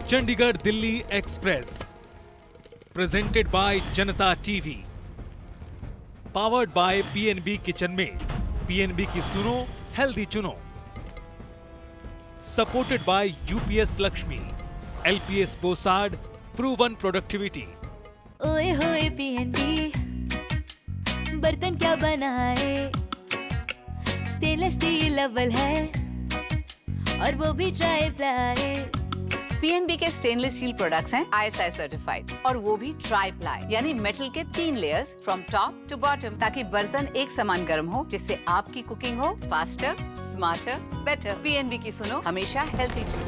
Chandigarh Delhi express presented by Janta TV, powered by PNB kitchen में, PNB की सुनो हेल्दी चुनो, supported by UPS Lakshmi, LPS Bosad, proven productivity. ओए होए पीएनबी, बर्तन क्या बनाए, स्टेनलेस स्टील अव्वल है और वो भी ट्राई प्लाई। पीएनबी के स्टेनलेस स्टील प्रोडक्ट्स हैं आईएसआई सर्टिफाइड और वो भी ट्राई प्लाई यानी मेटल के 3 layers from top to bottom, ताकि बर्तन एक समान गर्म हो, जिससे आपकी कुकिंग हो फास्टर, स्मार्टर, बेटर। पीएनबी की सुनो हमेशा हेल्थी चुनो।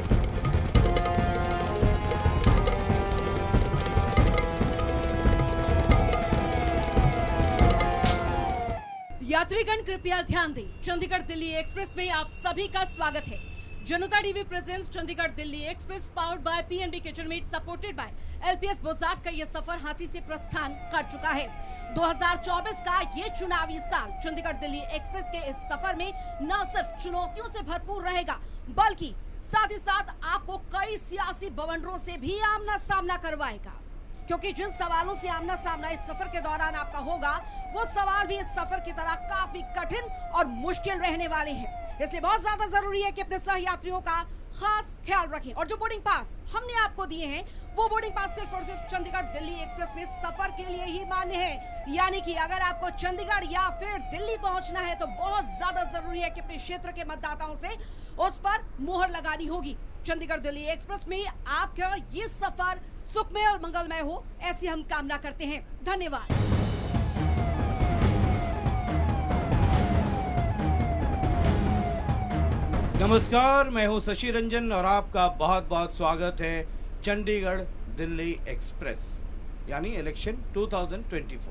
यात्रीगण कृपया ध्यान दें, चंडीगढ़ दिल्ली एक्सप्रेस में आप सभी का स्वागत है। Janta TV presents Chandigarh Delhi express powered by PNB kitchen meet supported by LPS Bosad का ये सफर हांसी से प्रस्थान कर चुका है। 2024 का ये चुनावी साल चंडीगढ़ दिल्ली एक्सप्रेस के इस सफर में न सिर्फ चुनौतियों से भरपूर रहेगा, बल्कि साथ ही साथ आपको कई सियासी बवंडरों से भी आमना सामना करवाएगा, क्योंकि जिन सवालों से आमना सामना इस सफर के दौरान आपका होगा, वो सवाल भी इस सफर की तरह काफी कठिन और मुश्किल रहने वाले हैं। इसलिए बहुत ज्यादा जरूरी है कि अपने सहयात्रियों का खास ख्याल रखें। और जो बोर्डिंग पास हमने आपको दिए हैं, वो बोर्डिंग पास सिर्फ और सिर्फ चंडीगढ़ दिल्ली एक्सप्रेस में सफर के लिए ही मान्य है। यानी कि अगर आपको चंडीगढ़ या फिर दिल्ली पहुंचना है, तो बहुत ज्यादा जरूरी है कि अपने क्षेत्र के मतदाताओं से उस पर मुहर लगानी होगी। चंडीगढ़ दिल्ली एक्सप्रेस में आपका ये सफर सुखमय और मंगलमय हो, ऐसी हम कामना करते हैं। धन्यवाद। नमस्कार, मैं हूं शशि रंजन और आपका बहुत बहुत स्वागत है चंडीगढ़ दिल्ली एक्सप्रेस यानी इलेक्शन 2024।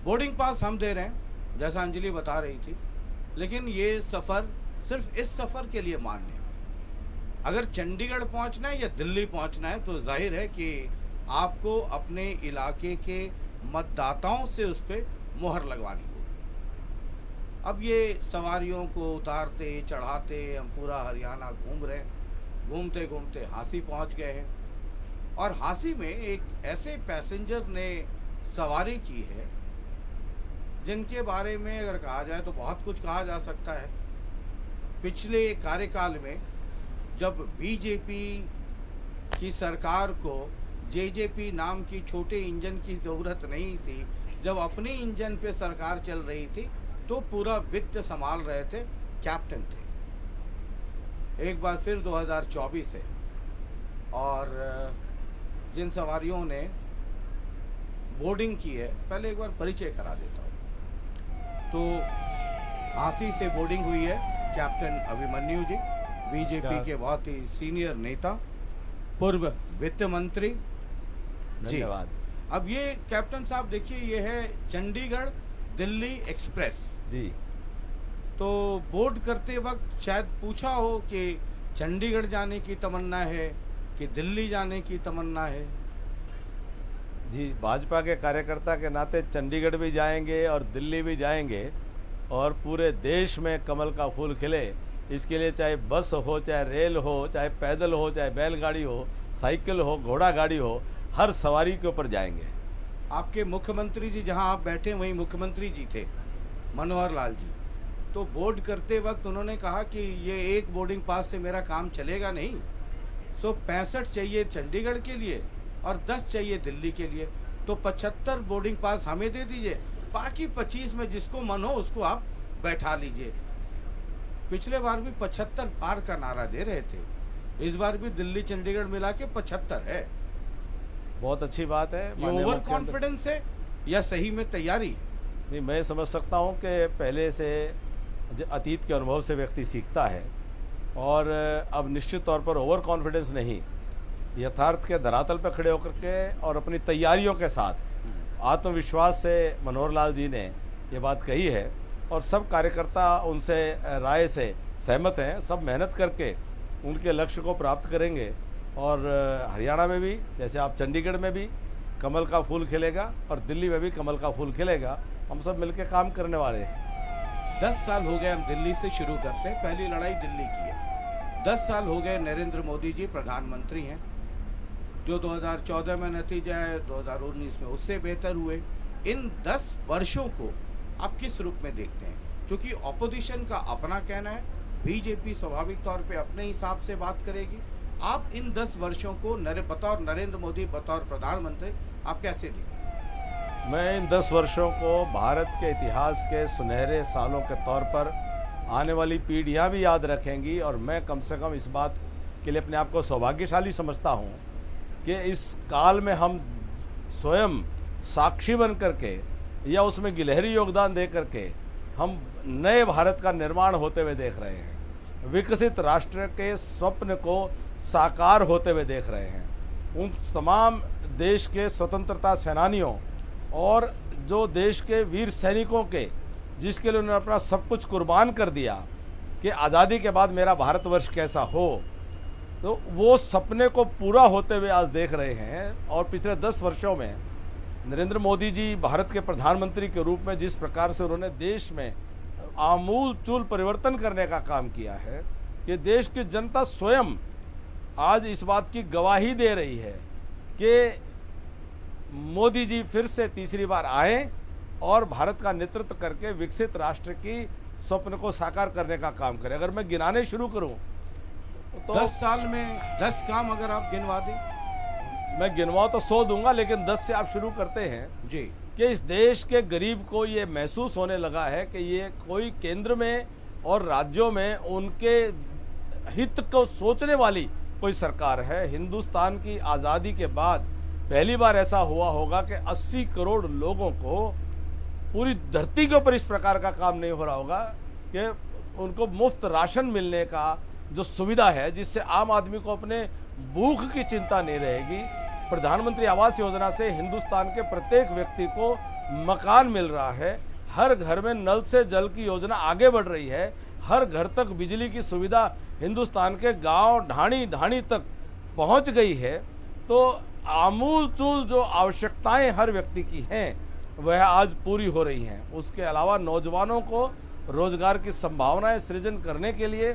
बोर्डिंग पास हम दे रहे हैं, जैसा अंजलि बता रही थी, लेकिन ये सफ़र सिर्फ इस सफ़र के लिए मान्य है। अगर चंडीगढ़ पहुंचना है या दिल्ली पहुंचना है, तो जाहिर है कि आपको अपने इलाके के मतदाताओं से उस पर मुहर लगवानी होगी। अब ये सवारियों को उतारते चढ़ाते हम पूरा हरियाणा घूम रहे हैं। घूमते घूमते हांसी पहुंच गए हैं और हांसी में एक ऐसे पैसेंजर ने सवारी की है जिनके बारे में अगर कहा जाए तो बहुत कुछ कहा जा सकता है। पिछले कार्यकाल में जब बीजेपी की सरकार को जेजेपी नाम की छोटे इंजन की ज़रूरत नहीं थी, जब अपने इंजन पे सरकार चल रही थी, तो पूरा वित्त संभाल रहे थे कैप्टन थे। एक बार फिर 2024 है और जिन सवारियों ने बोर्डिंग की है, पहले एक बार परिचय करा देता हूँ। तो हांसी से बोर्डिंग हुई है कैप्टन अभिमन्यु जी, बीजेपी के बहुत ही सीनियर नेता, पूर्व वित्त मंत्री। धन्यवाद। अब ये कैप्टन साहब देखिए, ये है चंडीगढ़ दिल्ली एक्सप्रेस जी। तो बोर्ड करते वक्त शायद पूछा हो कि चंडीगढ़ जाने की तमन्ना है कि दिल्ली जाने की तमन्ना है। जी, भाजपा के कार्यकर्ता के नाते चंडीगढ़ भी जाएंगे और दिल्ली भी जाएंगे और पूरे देश में कमल का फूल खिले, इसके लिए चाहे बस हो, चाहे रेल हो, चाहे पैदल हो, चाहे बैलगाड़ी हो, साइकिल हो, घोड़ा गाड़ी हो, हर सवारी के ऊपर जाएंगे। आपके मुख्यमंत्री जी, जहां आप बैठे वहीं मुख्यमंत्री जी थे, मनोहर लाल जी, तो बोर्ड करते वक्त उन्होंने कहा कि ये एक बोर्डिंग पास से मेरा काम चलेगा नहीं, 165 चाहिए चंडीगढ़ के लिए और 10 चाहिए दिल्ली के लिए, तो 75 बोर्डिंग पास हमें दे दीजिए, बाकी 25 में जिसको मन हो उसको आप बैठा लीजिए। पिछले बार भी 75 पार का नारा दे रहे थे, इस बार भी दिल्ली चंडीगढ़ मिला के 75 है। बहुत अच्छी बात है। ये ओवर कॉन्फिडेंस है या सही में तैयारी? नहीं, मैं समझ सकता हूँ कि पहले से अतीत के अनुभव से व्यक्ति सीखता है और अब निश्चित तौर पर ओवर कॉन्फिडेंस नहीं, यथार्थ के धरातल पर खड़े होकर के और अपनी तैयारियों के साथ आत्मविश्वास से मनोहर लाल जी ने ये बात कही है और सब कार्यकर्ता उनसे राय से सहमत हैं। सब मेहनत करके उनके लक्ष्य को प्राप्त करेंगे और हरियाणा में भी, जैसे आप चंडीगढ़ में भी कमल का फूल खिलेगा और दिल्ली में भी कमल का फूल खिलेगा। हम सब मिलकर काम करने वाले हैं। 10 साल हो गए हम दिल्ली से शुरू करते हैं, पहली लड़ाई दिल्ली की है। 10 साल हो गए नरेंद्र मोदी जी प्रधानमंत्री हैं। जो 2014 में नतीजा है, 2019 में उससे बेहतर हुए। इन 10 वर्षों को आप किस रूप में देखते हैं? क्योंकि ऑपोजिशन का अपना कहना है, बीजेपी स्वाभाविक तौर पे अपने हिसाब से बात करेगी। आप इन 10 वर्षों को बतौर नरेंद्र मोदी, बतौर प्रधानमंत्री आप कैसे देखते हैं? मैं इन 10 वर्षों को भारत के इतिहास के सुनहरे सालों के तौर पर आने वाली पीढ़ियां भी याद रखेंगी, और मैं कम से कम इस बात के लिए अपने आप को सौभाग्यशाली समझता हूं कि इस काल में हम स्वयं साक्षी बन करके या उसमें गिलहरी योगदान दे करके हम नए भारत का निर्माण होते हुए देख रहे हैं। विकसित राष्ट्र के स्वप्न को साकार होते हुए देख रहे हैं। उन तमाम देश के स्वतंत्रता सेनानियों और जो देश के वीर सैनिकों के, जिसके लिए उन्होंने अपना सब कुछ कुर्बान कर दिया कि आज़ादी के बाद मेरा भारतवर्ष कैसा हो, तो वो सपने को पूरा होते हुए आज देख रहे हैं। और पिछले 10 वर्षों में नरेंद्र मोदी जी भारत के प्रधानमंत्री के रूप में जिस प्रकार से उन्होंने देश में आमूल चूल परिवर्तन करने का काम किया है, कि देश की जनता स्वयं आज इस बात की गवाही दे रही है कि मोदी जी फिर से तीसरी बार आए और भारत का नेतृत्व करके विकसित राष्ट्र की स्वप्न को साकार करने का काम करें। अगर मैं गिनाने शुरू करूं तो 10 साल में 10 काम अगर आप गिनवा दें। मैं गिनवा तो 100 दूंगा, लेकिन 10 से आप शुरू करते हैं जी कि इस देश के गरीब को ये महसूस होने लगा है कि ये कोई केंद्र में और राज्यों में उनके हित को सोचने वाली कोई सरकार है। हिंदुस्तान की आज़ादी के बाद पहली बार ऐसा हुआ होगा कि 80 करोड़ लोगों को पूरी धरती के ऊपर इस प्रकार का काम नहीं हो रहा होगा कि उनको मुफ्त राशन मिलने का जो सुविधा है, जिससे आम आदमी को अपने भूख की चिंता नहीं रहेगी। प्रधानमंत्री आवास योजना से हिंदुस्तान के प्रत्येक व्यक्ति को मकान मिल रहा है। हर घर में नल से जल की योजना आगे बढ़ रही है। हर घर तक बिजली की सुविधा हिंदुस्तान के गांव ढाणी ढाणी तक पहुंच गई है। तो आमूल चूल जो आवश्यकताएं हर व्यक्ति की हैं वह आज पूरी हो रही हैं। उसके अलावा नौजवानों को रोजगार की संभावनाएं सृजन करने के लिए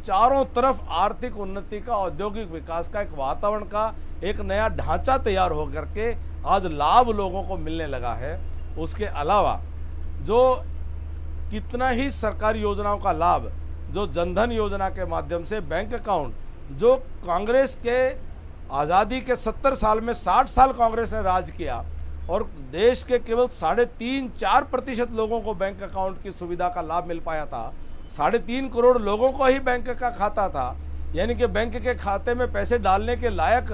चारों तरफ आर्थिक उन्नति का, औद्योगिक विकास का, एक वातावरण का एक नया ढांचा तैयार हो करके आज लाभ लोगों को मिलने लगा है। उसके अलावा जो कितना ही सरकारी योजनाओं का लाभ, जो जनधन योजना के माध्यम से बैंक अकाउंट, जो कांग्रेस के आज़ादी के 70 साल में 60 साल कांग्रेस ने राज किया और देश के केवल 3.5-4% लोगों को बैंक अकाउंट की सुविधा का लाभ मिल पाया था। 3.5 करोड़ लोगों को ही बैंक का खाता था, यानी कि बैंक के खाते में पैसे डालने के लायक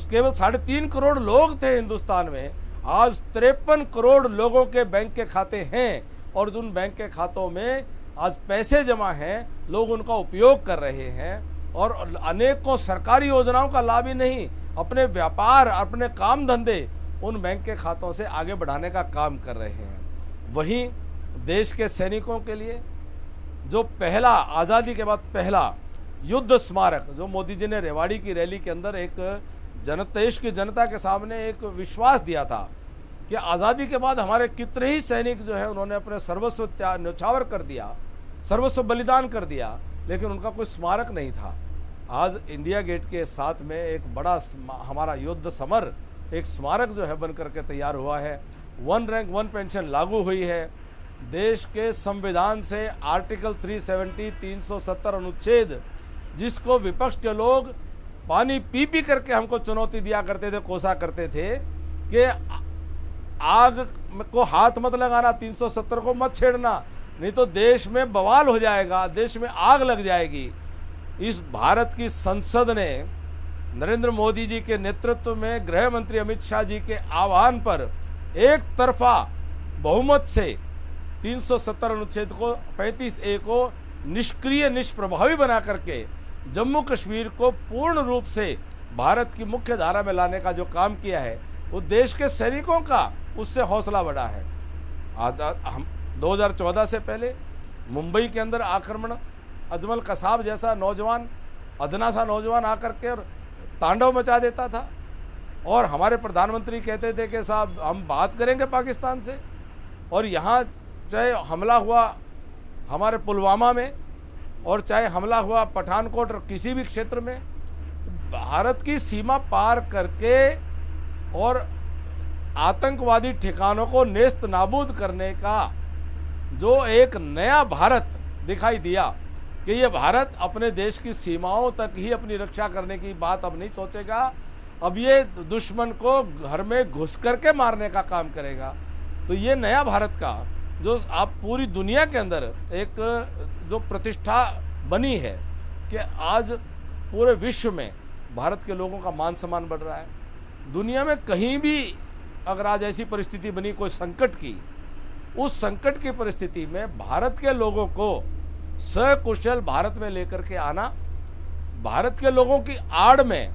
केवल 3.5 करोड़ लोग थे हिंदुस्तान में। आज 53 करोड़ लोगों के बैंक के खाते हैं और उन बैंक के खातों में आज पैसे जमा हैं, लोग उनका उपयोग कर रहे हैं और अनेकों सरकारी योजनाओं का लाभ ही नहीं, अपने व्यापार, अपने काम धंधे उन बैंक के खातों से आगे बढ़ाने का काम कर रहे हैं। वहीं देश के सैनिकों के लिए जो पहला, आज़ादी के बाद पहला युद्ध स्मारक जो मोदी जी ने रेवाड़ी की रैली के अंदर एक देश की जनता के सामने एक विश्वास दिया था कि आज़ादी के बाद हमारे कितने ही सैनिक जो है उन्होंने अपने सर्वस्व न्यौछावर कर दिया, सर्वस्व बलिदान कर दिया, लेकिन उनका कोई स्मारक नहीं था। आज इंडिया गेट के साथ में एक बड़ा हमारा युद्ध समर, एक स्मारक जो है बन करके तैयार हुआ है। 1 रैंक 1 पेंशन लागू हुई है। देश के संविधान से आर्टिकल 370 370 अनुच्छेद, जिसको विपक्ष के लोग पानी पी पी करके हमको चुनौती दिया करते थे, कोसा करते थे कि आग को हाथ मत लगाना, 370 को मत छेड़ना, नहीं तो देश में बवाल हो जाएगा, देश में आग लग जाएगी। इस भारत की संसद ने नरेंद्र मोदी जी के नेतृत्व में गृह मंत्री अमित शाह जी के आह्वान पर एक तरफा बहुमत से 370 अनुच्छेद को 35A को निष्क्रिय, निष्प्रभावी बना करके जम्मू कश्मीर को पूर्ण रूप से भारत की मुख्य धारा में लाने का जो काम किया है, वो देश के सैनिकों का उससे हौसला बढ़ा है। हम 2014 से पहले मुंबई के अंदर आक्रमण, अजमल कसाब जैसा नौजवान, अदना सा नौजवान आकर के और तांडव मचा देता था और हमारे प्रधानमंत्री कहते थे कि साहब हम बात करेंगे पाकिस्तान से। और यहाँ चाहे हमला हुआ हमारे पुलवामा में, और चाहे हमला हुआ पठानकोट और किसी भी क्षेत्र में, भारत की सीमा पार करके और आतंकवादी ठिकानों को नेस्त नाबूद करने का जो एक नया भारत दिखाई दिया कि ये भारत अपने देश की सीमाओं तक ही अपनी रक्षा करने की बात अब नहीं सोचेगा, अब ये दुश्मन को घर में घुस करके मारने का काम करेगा। तो ये नया भारत का जो आप पूरी दुनिया के अंदर एक जो प्रतिष्ठा बनी है कि आज पूरे विश्व में भारत के लोगों का मान सम्मान बढ़ रहा है। दुनिया में कहीं भी अगर आज ऐसी परिस्थिति बनी कोई संकट की, उस संकट की परिस्थिति में भारत के लोगों को सकुशल भारत में लेकर के आना, भारत के लोगों की आड़ में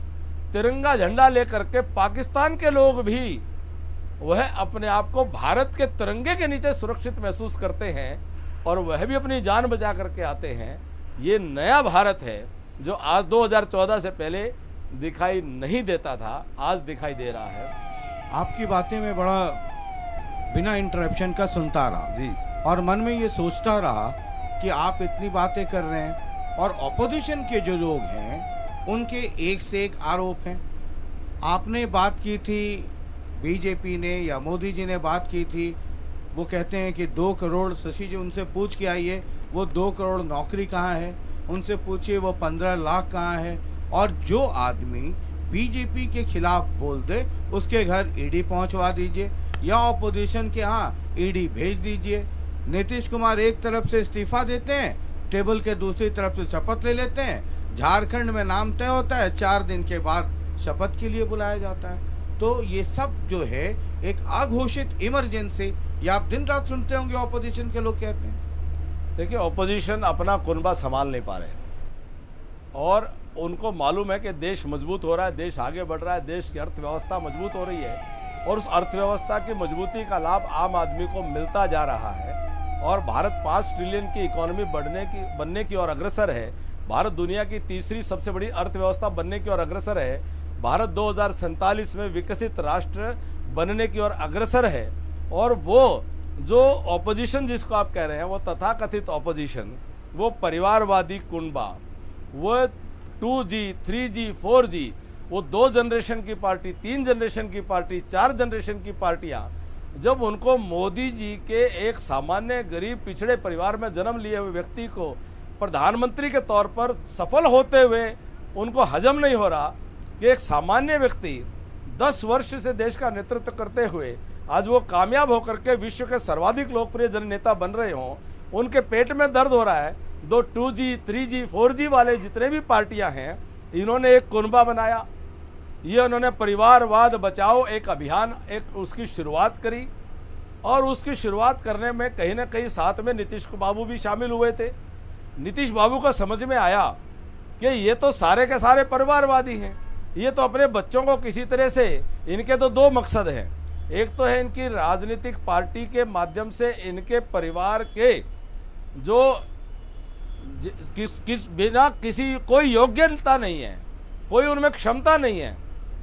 तिरंगा झंडा लेकर के पाकिस्तान के लोग भी वह अपने आप को भारत के तिरंगे के नीचे सुरक्षित महसूस करते हैं और वह भी अपनी जान बचा करके आते हैं। ये नया भारत है जो आज 2014 से पहले दिखाई नहीं देता था, आज दिखाई दे रहा है। आपकी बातें में बड़ा बिना इंटरप्शन का सुनता रहा जी, और मन में ये सोचता रहा कि आप इतनी बातें कर रहे हैं और ऑपोजिशन के जो लोग हैं उनके एक से एक आरोप हैं। आपने बात की थी, बीजेपी ने या मोदी जी ने बात की थी, वो कहते हैं कि 2 करोड़, शशि जी उनसे पूछ के आइए वो 2 करोड़ नौकरी कहाँ है, उनसे पूछिए वो 15 लाख कहाँ है। और जो आदमी बीजेपी के खिलाफ बोल दे उसके घर ईडी पहुंचवा दीजिए या ऑपोजिशन के यहाँ ईडी भेज दीजिए। नीतीश कुमार एक तरफ से इस्तीफा देते हैं, टेबल के दूसरी तरफ से शपथ ले लेते हैं, झारखंड में नाम तय होता है, 4 दिन के बाद शपथ के लिए बुलाया जाता है। तो ये सब जो है एक अघोषित इमरजेंसी, या आप दिन रात सुनते होंगे ऑपोजिशन के लोग कहते हैं। देखिए ऑपोजिशन अपना कुनबा संभाल नहीं पा रहे और उनको मालूम है कि देश मजबूत हो रहा है, देश आगे बढ़ रहा है, देश की अर्थव्यवस्था मजबूत हो रही है और उस अर्थव्यवस्था की मजबूती का लाभ आम आदमी को मिलता जा रहा है और भारत 5 ट्रिलियन की इकोनॉमी बनने की ओर अग्रसर है। भारत दुनिया की तीसरी सबसे बड़ी अर्थव्यवस्था बनने की ओर अग्रसर है। भारत 2047 में विकसित राष्ट्र बनने की ओर अग्रसर है। और वो जो ऑपोजिशन जिसको आप कह रहे हैं, वो तथाकथित ऑपोजिशन, वो परिवारवादी कुनबा, वो 2G, 3G, 4G, वो 2 जनरेशन की पार्टी, 3 जनरेशन की पार्टी, 4 जनरेशन की पार्टियां, जब उनको मोदी जी के एक सामान्य गरीब पिछड़े परिवार में जन्म लिए हुए व्यक्ति को प्रधानमंत्री के तौर पर सफल होते हुए उनको हजम नहीं हो रहा कि एक सामान्य व्यक्ति 10 वर्ष से देश का नेतृत्व करते हुए आज वो कामयाब होकर के विश्व के सर्वाधिक लोकप्रिय जननेता बन रहे हों, उनके पेट में दर्द हो रहा है। 2G, 3G, 4G वाले जितने भी पार्टियां हैं, इन्होंने एक कुनबा बनाया, ये उन्होंने परिवारवाद बचाओ एक अभियान उसकी शुरुआत करी और उसकी शुरुआत करने में कहीं ना कहीं साथ में नीतीश बाबू भी शामिल हुए थे। नीतीश बाबू को समझ में आया कि ये तो सारे के सारे परिवारवादी हैं, ये तो अपने बच्चों को किसी तरह से, इनके तो 2 मकसद हैं, एक तो है इनकी राजनीतिक पार्टी के माध्यम से इनके परिवार के जो बिना किसी कोई योग्यता नहीं है, कोई उनमें क्षमता नहीं है,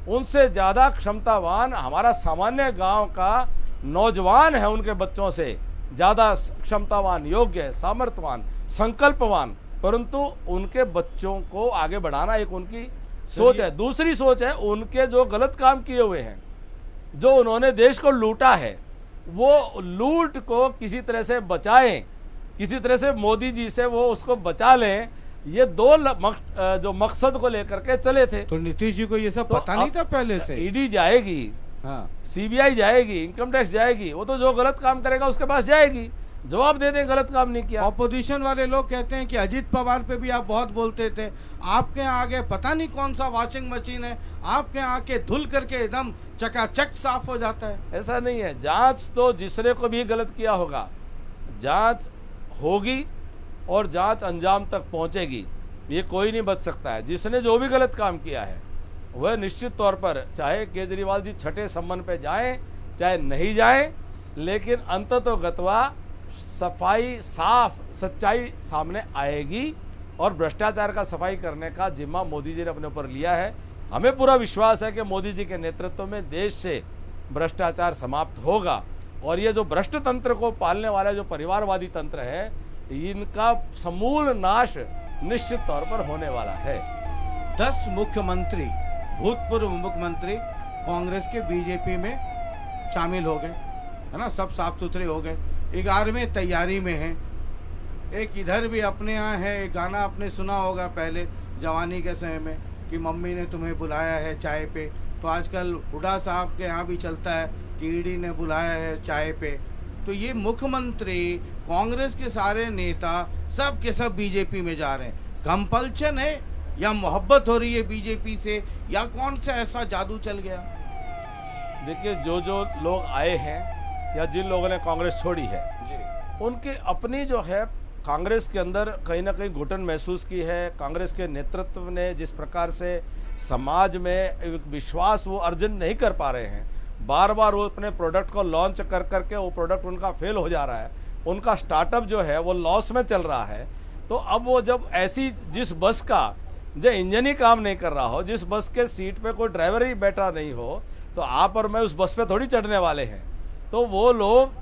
उनसे ज़्यादा क्षमतावान हमारा सामान्य गांव का नौजवान है, उनके बच्चों से ज़्यादा क्षमतावान, योग्य, सामर्थ्यवान, संकल्पवान, परंतु उनके बच्चों को आगे बढ़ाना एक उनकी सोच है। दूसरी सोच है उनके जो गलत काम किए हुए हैं, जो उन्होंने देश को लूटा है, वो लूट को किसी तरह से बचाएं, किसी तरह से मोदी जी से वो उसको बचा लें, ये 2 जो मकसद को लेकर के चले थे। तो नीतीश जी को ये सब तो पता नहीं था पहले से? ईडी जाएगी, हाँ, सीबीआई जाएगी, इनकम टैक्स जाएगी, वो तो जो गलत काम करेगा उसके पास जाएगी, जवाब दे दें गलत काम नहीं किया। ऑपोजिशन वाले लोग कहते हैं कि अजीत पवार पे भी आप बहुत बोलते थे, आपके यहाँ आगे पता नहीं कौन सा वॉशिंग मशीन है, आपके यहाँ आके धुल करके एकदम चकाचक साफ हो जाता है। ऐसा नहीं है, जांच तो जिसने को भी गलत किया होगा, जांच होगी और जांच अंजाम तक पहुंचेगी, ये कोई नहीं बच सकता है। जिसने जो भी गलत काम किया है वह निश्चित तौर पर, चाहे केजरीवाल जी छठे सम्मन पे जाएं चाहे नहीं जाएं, लेकिन अंततोगत्वा सफाई, साफ सच्चाई सामने आएगी और भ्रष्टाचार का सफाई करने का जिम्मा मोदी जी ने अपने ऊपर लिया है। हमें पूरा विश्वास है कि मोदी जी के नेतृत्व में देश से भ्रष्टाचार समाप्त होगा और ये जो भ्रष्ट तंत्र को पालने वाला जो परिवारवादी तंत्र है, इनका समूल नाश निश्चित तौर पर होने वाला है। 10 मुख्यमंत्री, भूतपूर्व मुख्यमंत्री कांग्रेस के बीजेपी में शामिल हो गए, है ना, सब साफ सुथरे हो गए। 11वें तैयारी में हैं। एक इधर भी अपने यहाँ है, एक गाना आपने सुना होगा पहले जवानी के समय में कि मम्मी ने तुम्हें बुलाया है चाय पे। तो आजकल हुड्डा साहब के यहाँ भी चलता है कि ईडी ने बुलाया है चाय पे। तो ये मुख्यमंत्री, कांग्रेस के सारे नेता सब के सब बीजेपी में जा रहे हैं। कंपल्शन है या मोहब्बत हो रही है बीजेपी से, या कौन सा ऐसा जादू चल गया? देखिए, जो लोग आए हैं या जिन लोगों ने कांग्रेस छोड़ी है जी, उनकी अपनी जो है कांग्रेस के अंदर कहीं ना कहीं घुटन महसूस की है। कांग्रेस के नेतृत्व ने जिस प्रकार से समाज में एक विश्वास वो अर्जन नहीं कर पा रहे हैं, बार बार वो अपने प्रोडक्ट को लॉन्च कर करके वो प्रोडक्ट उनका फेल हो जा रहा है, उनका स्टार्टअप जो है वो लॉस में चल रहा है। तो अब वो जब ऐसी जिस बस का जो इंजन ही काम नहीं कर रहा हो, जिस बस के सीट पे कोई ड्राइवर ही बैठा नहीं हो, तो आप और मैं उस बस पे थोड़ी चढ़ने वाले हैं। तो वो लोग,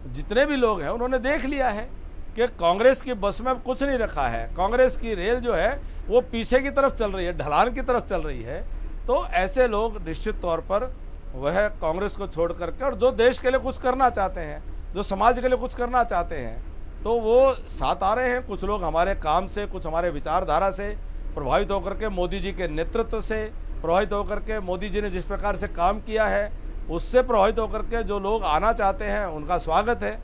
जितने भी लोग हैं, उन्होंने देख लिया है कि कांग्रेस की बस में कुछ नहीं रखा है। कांग्रेस की रेल जो है वो पीछे की तरफ चल रही है, ढलान की तरफ चल रही है। तो ऐसे लोग निश्चित तौर पर वह कांग्रेस को छोड़ करके, और जो देश के लिए कुछ करना चाहते हैं, जो समाज के लिए कुछ करना चाहते हैं, तो वो साथ आ रहे हैं। कुछ लोग हमारे काम से, कुछ हमारे विचारधारा से प्रभावित होकर के, मोदी जी के नेतृत्व से प्रभावित होकर के, मोदी जी ने जिस प्रकार से काम किया है उससे प्रभावित होकर के जो लोग आना चाहते हैं, उनका स्वागत है।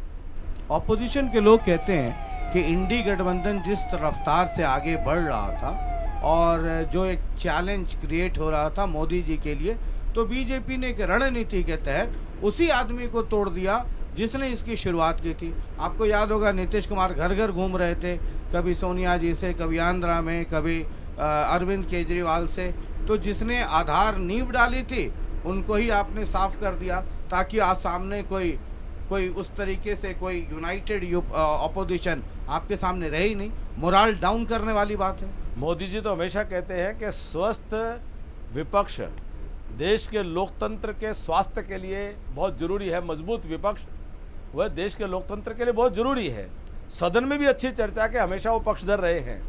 ऑपोजिशन के लोग कहते हैं कि इंडी गठबंधन जिस रफ्तार से आगे बढ़ रहा था और जो एक चैलेंज क्रिएट हो रहा था मोदी जी के लिए, तो बीजेपी ने एक रणनीति के तहत उसी आदमी को तोड़ दिया जिसने इसकी शुरुआत की थी। आपको याद होगा नीतीश कुमार घर घर घूम रहे थे, कभी सोनिया जी से, कभी आंध्रा में, कभी अरविंद केजरीवाल से। तो जिसने आधार नींव डाली थी उनको ही आपने साफ कर दिया, ताकि आज सामने कोई उस तरीके से कोई यूनाइटेड ऑपोजिशन आपके सामने रहे ही नहीं। मोरल डाउन करने वाली बात है। मोदी जी तो हमेशा कहते हैं कि स्वस्थ विपक्ष देश के लोकतंत्र के स्वास्थ्य के लिए बहुत जरूरी है। मजबूत विपक्ष वह देश के लोकतंत्र के लिए बहुत जरूरी है। सदन में भी अच्छी चर्चा के हमेशा वो पक्षधर रहे हैं,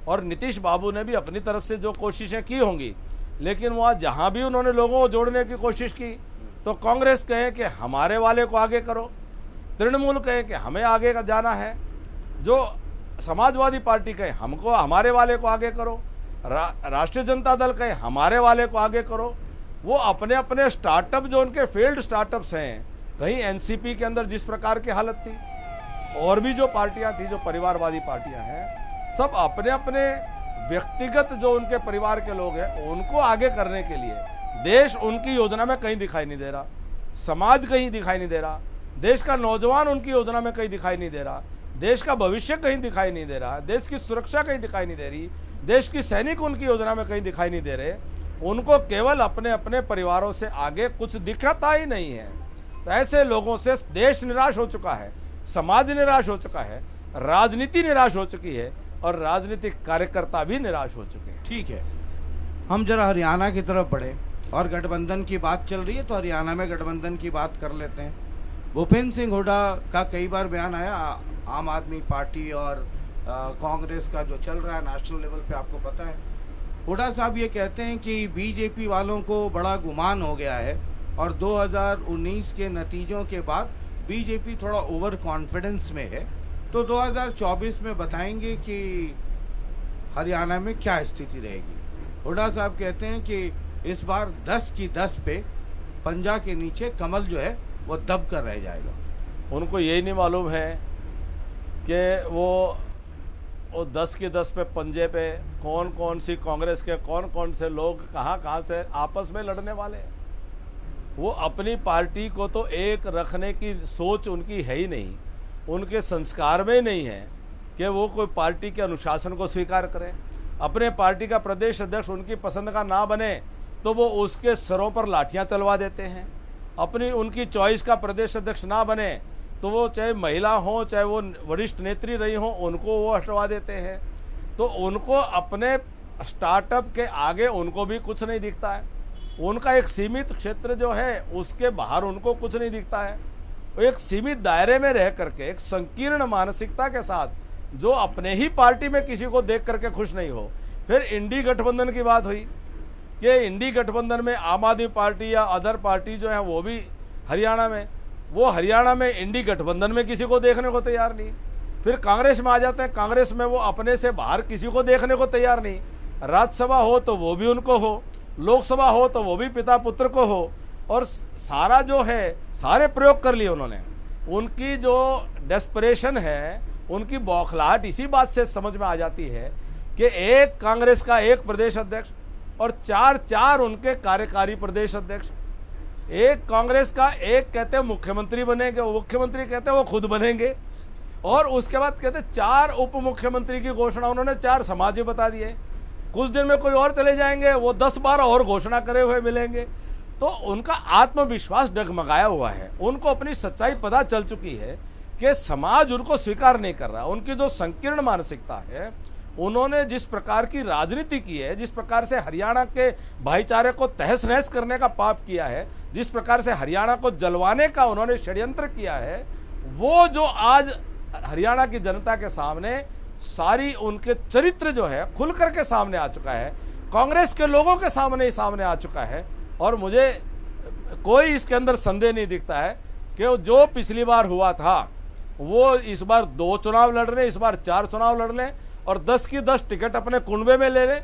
और नीतीश बाबू ने भी अपनी तरफ से जो कोशिशें की होंगी, लेकिन वहाँ जहाँ भी उन्होंने लोगों को जोड़ने की कोशिश की, तो कांग्रेस कहे कि हमारे वाले को आगे करो, तृणमूल कहे कि हमें आगे का जाना है, जो समाजवादी पार्टी कहे हमको हमारे वाले को आगे करो, राष्ट्रीय जनता दल कहे हमारे वाले को आगे करो। वो अपने अपने स्टार्टअप, जो उनके फेल्ड स्टार्टअप्स हैं, कहीं एनसीपी के अंदर जिस प्रकार की हालत थी, और भी जो पार्टियां थी, जो परिवारवादी पार्टियां हैं, सब अपने अपने व्यक्तिगत जो उनके परिवार के लोग हैं उनको आगे करने के लिए, देश उनकी योजना में कहीं दिखाई नहीं दे रहा, समाज कहीं दिखाई नहीं दे रहा, देश का नौजवान उनकी योजना में कहीं दिखाई नहीं दे रहा, देश का भविष्य कहीं दिखाई नहीं दे रहा, देश की सुरक्षा कहीं दिखाई नहीं दे रही, देश की सैनिक उनकी योजना में कहीं दिखाई नहीं दे रहे। उनको केवल अपने अपने परिवारों से आगे कुछ दिखता ही नहीं है। तो ऐसे लोगों से देश निराश हो चुका है, समाज निराश हो चुका है, राजनीति निराश हो चुकी है, और राजनीतिक कार्यकर्ता भी निराश हो चुके हैं। ठीक है, हम जरा हरियाणा की तरफ बढ़े, और गठबंधन की बात चल रही है तो हरियाणा में गठबंधन की बात कर लेते हैं। भूपेंद्र सिंह हुड्डा का कई बार बयान आया, आम आदमी पार्टी और कांग्रेस का जो चल रहा है नेशनल लेवल पे, आपको पता है। हुड्डा साहब ये कहते हैं कि बीजेपी वालों को बड़ा गुमान हो गया है, और 2019 के नतीजों के बाद बीजेपी थोड़ा ओवर कॉन्फिडेंस में है। तो 2024 में बताएंगे कि हरियाणा में क्या स्थिति रहेगी। हुड्डा साहब कहते हैं कि इस बार 10 की 10 पे पंजा के नीचे कमल जो है वो दब कर रह जाएगा। उनको यही नहीं मालूम है कि वो 10 की 10 पे पंजे पे कौन कौन सी कांग्रेस के कौन कौन से लोग कहाँ से आपस में लड़ने वाले हैं। वो अपनी पार्टी को तो एक रखने की सोच उनकी है ही नहीं, उनके संस्कार में ही नहीं है कि वो कोई पार्टी के अनुशासन को स्वीकार करें। अपने पार्टी का प्रदेश अध्यक्ष उनकी पसंद का ना बने तो वो उसके सरों पर लाठियां चलवा देते हैं। अपनी उनकी चॉइस का प्रदेश अध्यक्ष ना बने तो वो चाहे महिला हो, चाहे वो वरिष्ठ नेत्री रही हो, उनको वो हटवा देते हैं। तो उनको अपने स्टार्टअप के आगे उनको भी कुछ नहीं दिखता है। उनका एक सीमित क्षेत्र जो है उसके बाहर उनको कुछ नहीं दिखता है। वो एक सीमित दायरे में रह करके, एक संकीर्ण मानसिकता के साथ जो अपने ही पार्टी में किसी को देख करके खुश नहीं हो। फिर इंडी गठबंधन की बात हुई कि इंडी गठबंधन में आम आदमी पार्टी या अदर पार्टी जो है वो भी हरियाणा में इंडी गठबंधन में किसी को देखने को तैयार नहीं। फिर कांग्रेस में आ जाते हैं, कांग्रेस में वो अपने से बाहर किसी को देखने को तैयार नहीं। राज्यसभा हो तो वो भी उनको हो, लोकसभा हो तो वो भी पिता पुत्र को हो, और सारा जो है सारे प्रयोग कर लिए उन्होंने। उनकी जो डेस्परेशन है, उनकी बौखलाहट इसी बात से समझ में आ जाती है कि एक कांग्रेस का एक प्रदेश अध्यक्ष और चार उनके कार्यकारी प्रदेश अध्यक्ष, एक कांग्रेस का एक कहते हैं मुख्यमंत्री बनेंगे, वो मुख्यमंत्री कहते हैं वो खुद बनेंगे, और उसके बाद कहते 4 उप मुख्यमंत्री की घोषणा उन्होंने 4 समाज बता दिए। कुछ दिन में कोई और चले जाएंगे, वो 10-12 और घोषणा करे हुए मिलेंगे। तो उनका आत्मविश्वास डगमगाया हुआ है। उनको अपनी सच्चाई पता चल चुकी है कि समाज उनको स्वीकार नहीं कर रहा। उनकी जो संकीर्ण मानसिकता है, उन्होंने जिस प्रकार की राजनीति की है, जिस प्रकार से हरियाणा के भाईचारे को तहस नहस करने का पाप किया है, जिस प्रकार से हरियाणा को जलवाने का उन्होंने षड्यंत्र किया है, वो जो आज हरियाणा की जनता के सामने सारी उनके चरित्र जो है खुल करके सामने आ चुका है, कांग्रेस के लोगों के सामने ही सामने आ चुका है। और मुझे कोई इसके अंदर संदेह नहीं दिखता है कि जो पिछली बार हुआ था वो इस बार 2 चुनाव लड़ रहे, इस बार 4 चुनाव लड़ लें और 10 की 10 टिकट अपने कुंबे में ले लें।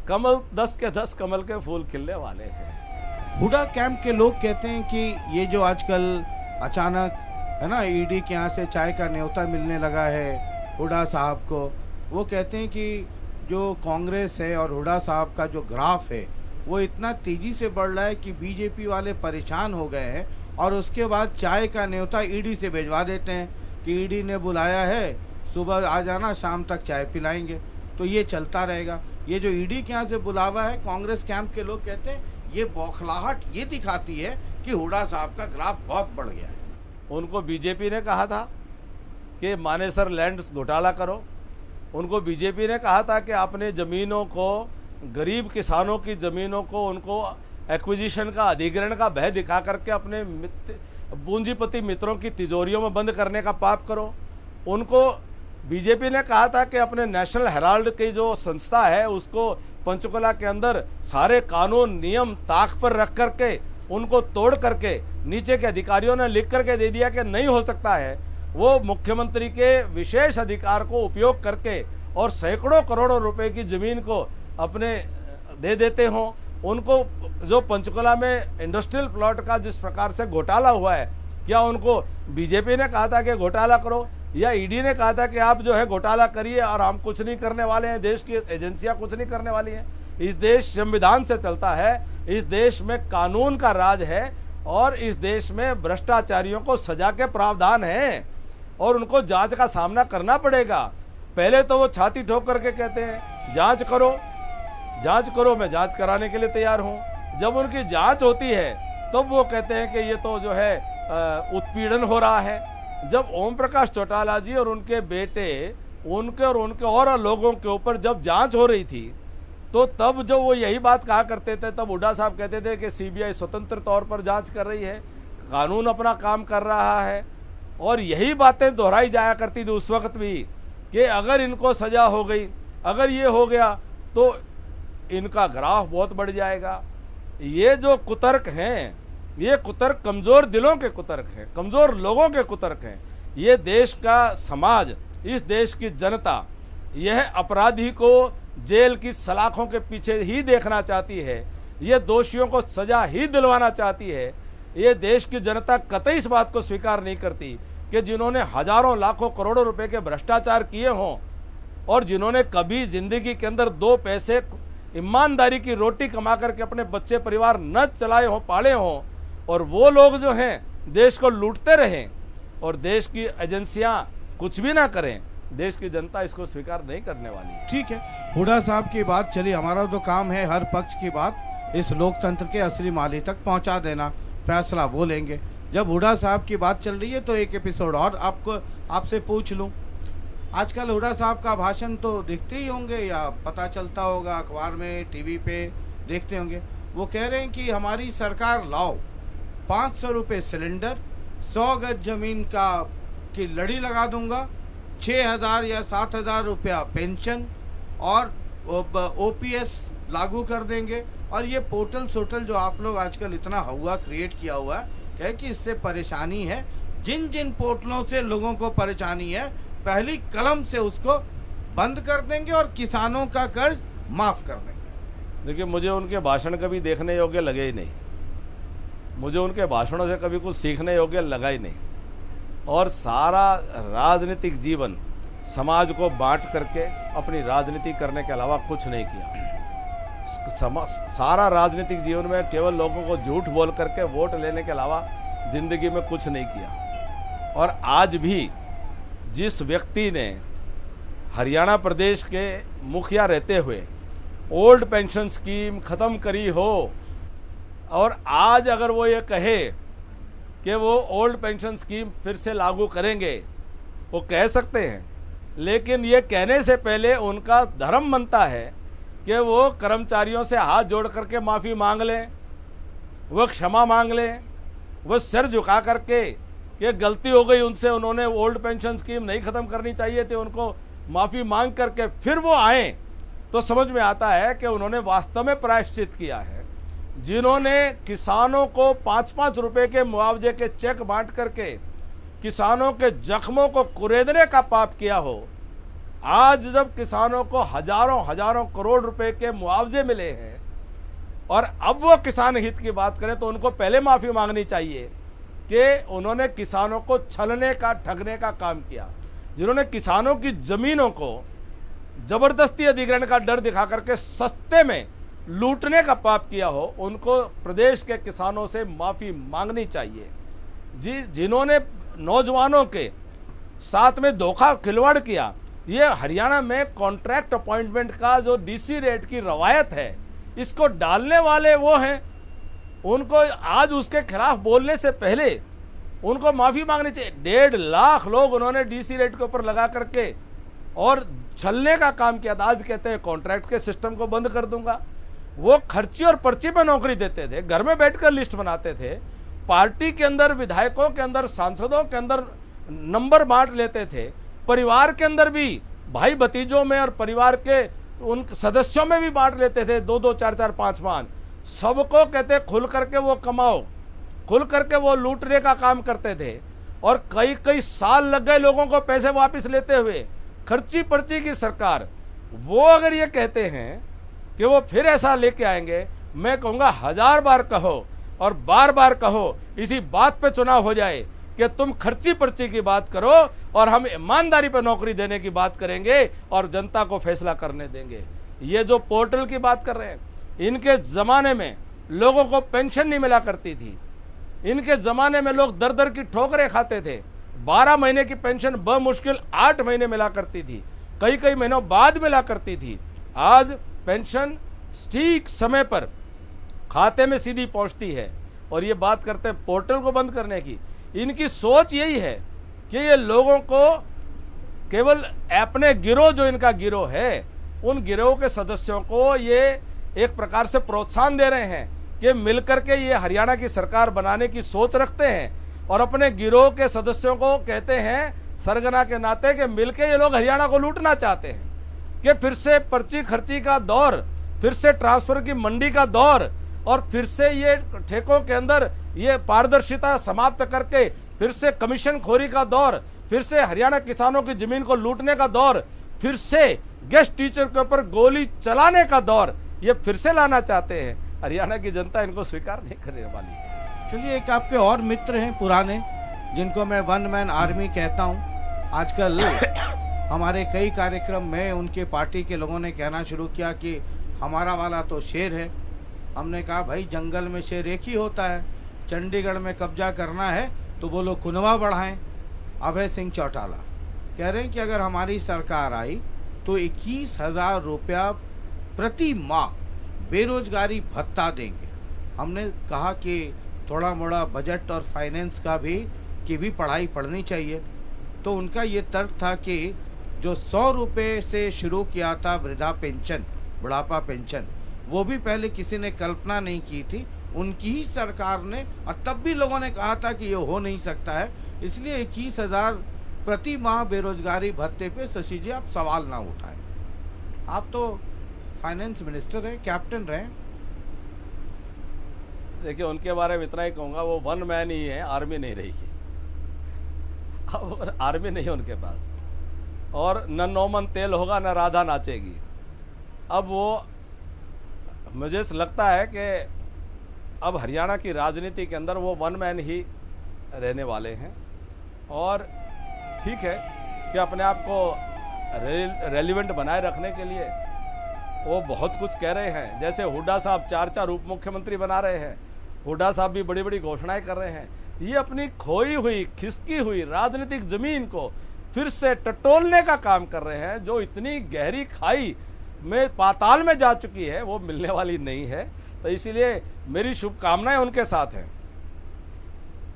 कमल 10 के 10 कमल के फूल खिलने वाले हैं। हुडा कैंप के लोग कहते हैं कि ये जो आजकल अचानक है ना ईडी के यहाँ से चाय का न्योता मिलने लगा है हुडा साहब को, वो कहते हैं कि जो कांग्रेस है और हुडा साहब का जो ग्राफ है वो इतना तेजी से बढ़ रहा है कि बीजेपी वाले परेशान हो गए हैं, और उसके बाद चाय का न्योता ईडी से भिजवा देते हैं कि ईडी ने बुलाया है, सुबह आ जाना, शाम तक चाय पिलाएंगे। तो ये चलता रहेगा। ये जो ईडी के यहाँ से बुलावा है, कांग्रेस कैंप के लोग कहते हैं ये बौखलाहट ये दिखाती है कि हुडा साहब का ग्राफ बहुत बढ़ गया है। उनको बीजेपी ने कहा था कि मानेसर लैंड घोटाला करो। उनको बीजेपी ने कहा था कि अपने ज़मीनों को, गरीब किसानों की ज़मीनों को, उनको एक्विजिशन का, अधिग्रहण का भय दिखा करके अपने पूंजीपति मित्रों की तिजोरियों में बंद करने का पाप करो। उनको बीजेपी ने कहा था कि अपने नेशनल हेराल्ड की जो संस्था है उसको पंचकुला के अंदर सारे कानून नियम ताक पर रख करके उनको तोड़ करके नीचे के अधिकारियों ने लिख करके दे दिया कि नहीं हो सकता है, वो मुख्यमंत्री के विशेष अधिकार को उपयोग करके और सैकड़ों करोड़ों रुपए की जमीन को अपने दे देते हों। उनको जो पंचकुला में इंडस्ट्रियल प्लॉट का जिस प्रकार से घोटाला हुआ है, क्या उनको बीजेपी ने कहा था कि घोटाला करो, या ईडी ने कहा था कि आप जो है घोटाला करिए और हम कुछ नहीं करने वाले हैं, देश की एजेंसियां कुछ नहीं करने वाली हैं। इस देश संविधान से चलता है, इस देश में कानून का राज है, और इस देश में भ्रष्टाचारियों को सजा के प्रावधान हैं और उनको जांच का सामना करना पड़ेगा। पहले तो वो छाती ठोक करके कहते हैं जांच करो, जांच करो, मैं जांच कराने के लिए तैयार हूं। जब उनकी जांच होती है तब तो वो कहते हैं कि ये तो जो है उत्पीड़न हो रहा है। जब ओम प्रकाश चौटाला जी और उनके बेटे, उनके और लोगों के ऊपर जब जांच हो रही थी, तो तब जो वो यही बात कहा करते थे, तब हुड्डा साहब कहते थे कि सीबीआई स्वतंत्र तौर पर जांच कर रही है, कानून अपना काम कर रहा है। और यही बातें दोहराई जाया करती थी उस वक्त भी कि अगर इनको सजा हो गई, अगर ये हो गया तो इनका ग्राफ बहुत बढ़ जाएगा। ये जो कुतर्क हैं, ये कुतर्क कमज़ोर दिलों के कुतर्क हैं, कमज़ोर लोगों के कुतर्क हैं। ये देश का समाज, इस देश की जनता यह अपराधी को जेल की सलाखों के पीछे ही देखना चाहती है, ये दोषियों को सजा ही दिलवाना चाहती है। ये देश की जनता कतई इस बात को स्वीकार नहीं करती कि जिन्होंने हजारों लाखों करोड़ों रुपए के भ्रष्टाचार किए हों और जिन्होंने कभी जिंदगी के अंदर 2 पैसे ईमानदारी की रोटी कमा करके अपने बच्चे परिवार न चलाए हों, पाले हों, और वो लोग जो हैं देश को लूटते रहें और देश की एजेंसियां कुछ भी ना करें, देश की जनता इसको स्वीकार नहीं करने वाली। ठीक है, हुड्डा साहब की बात चली, हमारा तो काम है हर पक्ष की बात इस लोकतंत्र के असली माली तक पहुंचा देना, फैसला वो लेंगे। जब हुड्डा साहब की बात चल रही है तो एक एपिसोड और आपसे पूछ लूं। आजकल हुड्डा साहब का भाषण तो दिखते ही होंगे या पता चलता होगा, अखबार में, टीवी पे देखते होंगे। वो कह रहे हैं कि हमारी सरकार लाओ 500 रुपये सिलेंडर, 100 गज जमीन की लड़ी लगा दूंगा, 6,000 या 7,000 रुपया पेंशन और ओपीएस लागू कर देंगे। और ये पोर्टल सोटल जो आप लोग आजकल इतना हुआ क्रिएट किया हुआ है कि इससे परेशानी है, जिन जिन पोर्टलों से लोगों को परेशानी है पहली कलम से उसको बंद कर देंगे और किसानों का कर्ज माफ कर देंगे। देखिए, मुझे उनके भाषण कभी देखने योग्य लगे ही नहीं, मुझे उनके भाषणों से कभी कुछ सीखने योग्य लगा ही नहीं। और सारा राजनीतिक जीवन समाज को बांट करके अपनी राजनीति करने के अलावा कुछ नहीं किया। सारा राजनीतिक जीवन में केवल लोगों को झूठ बोल करके वोट लेने के अलावा जिंदगी में कुछ नहीं किया। और आज भी जिस व्यक्ति ने हरियाणा प्रदेश के मुखिया रहते हुए ओल्ड पेंशन स्कीम ख़त्म करी हो, और आज अगर वो ये कहे कि वो ओल्ड पेंशन स्कीम फिर से लागू करेंगे, वो कह सकते हैं, लेकिन ये कहने से पहले उनका धर्म बनता है कि वो कर्मचारियों से हाथ जोड़ करके माफ़ी मांग लें, वो क्षमा मांग लें, वो सिर झुका करके कि गलती हो गई उनसे, उन्होंने ओल्ड पेंशन स्कीम नहीं ख़त्म करनी चाहिए थी, उनको माफ़ी मांग करके फिर वो आए तो समझ में आता है कि उन्होंने वास्तव में प्रायश्चित किया है। जिन्होंने किसानों को 5-5 रुपए के मुआवजे के चेक बांट करके किसानों के जख्मों को कुरेदने का पाप किया हो, आज जब किसानों को हजारों करोड़ रुपए के मुआवजे मिले हैं और अब वो किसान हित की बात करें तो उनको पहले माफ़ी मांगनी चाहिए कि उन्होंने किसानों को छलने का, ठगने का काम किया। जिन्होंने किसानों की ज़मीनों को ज़बरदस्ती अधिग्रहण का डर दिखा करके सस्ते में लूटने का पाप किया हो, उनको प्रदेश के किसानों से माफ़ी मांगनी चाहिए। जिन्होंने नौजवानों के साथ में धोखा खिलवाड़ किया, ये हरियाणा में कॉन्ट्रैक्ट अपॉइंटमेंट का जो डीसी रेट की रवायत है, इसको डालने वाले वो हैं। उनको आज उसके खिलाफ बोलने से पहले उनको माफ़ी मांगनी चाहिए। 1.5 लाख लोग उन्होंने डीसी रेट के ऊपर लगा करके और छलने का काम किया था। आज कहते हैं कॉन्ट्रैक्ट के सिस्टम को बंद कर दूंगा। वो खर्ची और पर्ची पर नौकरी देते थे, घर में बैठकर लिस्ट बनाते थे, पार्टी के अंदर, विधायकों के अंदर, सांसदों के अंदर नंबर बांट लेते थे, परिवार के अंदर भी भाई भतीजों में और परिवार के उन सदस्यों में भी बांट लेते थे, 2-2, 4-4, 5-5। सबको कहते खुल करके वो कमाओ, खुल करके वो लूटने का काम करते थे। और कई साल लग गए लोगों को पैसे वापस लेते हुए। खर्ची पर्ची की सरकार, वो अगर ये कहते हैं कि वो फिर ऐसा लेके आएंगे, मैं कहूँगा 1000 बार कहो और बार कहो, इसी बात पे चुनाव हो जाए कि तुम खर्ची पर्ची की बात करो और हम ईमानदारी पर नौकरी देने की बात करेंगे और जनता को फैसला करने देंगे। ये जो पोर्टल की बात कर रहे हैं, इनके ज़माने में लोगों को पेंशन नहीं मिला करती थी। इनके ज़माने में लोग दर की ठोकरें खाते थे। 12 महीने की पेंशन बमुश्किल 8 महीने मिला करती थी, कई महीनों बाद मिला करती थी। आज पेंशन ठीक समय पर खाते में सीधी पहुंचती है। और ये बात करते हैं पोर्टल को बंद करने की। इनकी सोच यही है कि ये लोगों को केवल अपने गिरोह, जो इनका गिरोह है, उन गिरोह के सदस्यों को ये एक प्रकार से प्रोत्साहन दे रहे हैं कि मिलकर के ये हरियाणा की सरकार बनाने की सोच रखते हैं। और अपने गिरोह के सदस्यों को कहते हैं सरगना के नाते कि मिलके ये लोग हरियाणा को लूटना चाहते हैं, कि फिर से पर्ची खर्ची का दौर, फिर से ट्रांसफर की मंडी का दौर, और फिर से ये ठेकों के अंदर ये पारदर्शिता समाप्त करके फिर से कमीशन खोरी का दौर, फिर से हरियाणा किसानों की जमीन को लूटने का दौर, फिर से गेस्ट टीचर के ऊपर गोली चलाने का दौर ये फिर से लाना चाहते हैं। हरियाणा की जनता इनको स्वीकार नहीं करने वाली। चलिए, एक आपके और मित्र हैं पुराने, जिनको मैं वन मैन आर्मी कहता हूँ। आजकल हमारे कई कार्यक्रम में उनके पार्टी के लोगों ने कहना शुरू किया कि हमारा वाला तो शेर है। हमने कहा भाई, जंगल में शेर एक ही होता है। चंडीगढ़ में कब्जा करना है तो वो लोग खुनवा बढ़ाएं। अभय सिंह चौटाला कह रहे हैं कि अगर हमारी सरकार आई तो 21,000 रुपया प्रति माह बेरोजगारी भत्ता देंगे। हमने कहा कि थोड़ा मोड़ा बजट और फाइनेंस का भी पढ़ाई पढ़नी चाहिए। तो उनका ये तर्क था कि जो 100 रुपये से शुरू किया था वृद्धा पेंशन, बुढ़ापा पेंशन, वो भी पहले किसी ने कल्पना नहीं की थी, उनकी ही सरकार ने। और तब भी लोगों ने कहा था कि ये हो नहीं सकता है, इसलिए 21,000 प्रति माह बेरोजगारी भत्ते पे शशि जी आप सवाल ना उठाएं। आप तो फाइनेंस मिनिस्टर हैं, कैप्टन रहे। देखिए, उनके बारे में इतना ही कहूँगा, वो वन मैन ही है, आर्मी नहीं रही है। अब आर्मी नहीं है उनके पास, और न नौमन तेल होगा न राधा नाचेगी। अब वो, मुझे लगता है कि अब हरियाणा की राजनीति के अंदर वो वन मैन ही रहने वाले हैं। और ठीक है कि अपने आप को रेलिवेंट बनाए रखने के लिए वो बहुत कुछ कह रहे हैं। जैसे हुड्डा साहब 4 उप मुख्यमंत्री बना रहे हैं, हुड्डा साहब भी बड़ी बड़ी घोषणाएं कर रहे हैं। ये अपनी खोई हुई, खिसकी हुई राजनीतिक जमीन को फिर से टटोलने का काम कर रहे हैं, जो इतनी गहरी खाई में, पाताल में जा चुकी है, वो मिलने वाली नहीं है। तो इसीलिए मेरी शुभकामनाएं उनके साथ हैं।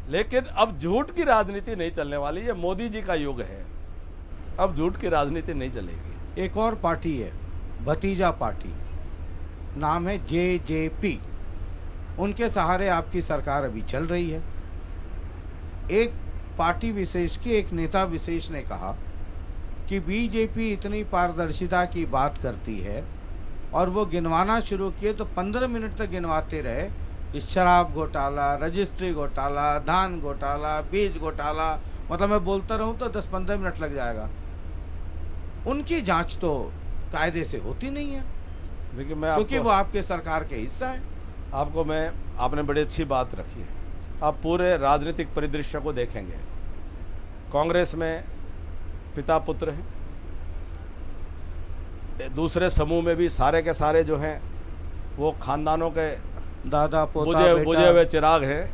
लेकिन अब झूठ की राजनीति नहीं चलने वाली, ये मोदी जी का युग है, अब झूठ की राजनीति नहीं चलेगी। एक और पार्टी है, भतीजा पार्टी, नाम है जेजेपी। उनके सहारे आपकी सरकार अभी चल रही है। एक पार्टी विशेष के एक नेता विशेष ने कहा कि बीजेपी इतनी पारदर्शिता की बात करती है, और वो गिनवाना शुरू किए तो 15 मिनट तक गिनवाते रहे कि शराब घोटाला, रजिस्ट्री घोटाला, धान घोटाला, बीज घोटाला। मतलब मैं बोलता रहूं तो 10-15 मिनट लग जाएगा। उनकी जांच तो कायदे से होती नहीं है, देखिए, मैं क्योंकि वो आपके सरकार के हिस्सा है। आपने बड़ी अच्छी बात रखी है। आप पूरे राजनीतिक परिदृश्य को देखेंगे, कांग्रेस में पिता पुत्र हैं, दूसरे समूह में भी सारे के सारे जो हैं वो खानदानों के दादा पोता बुझे हुए चिराग हैं।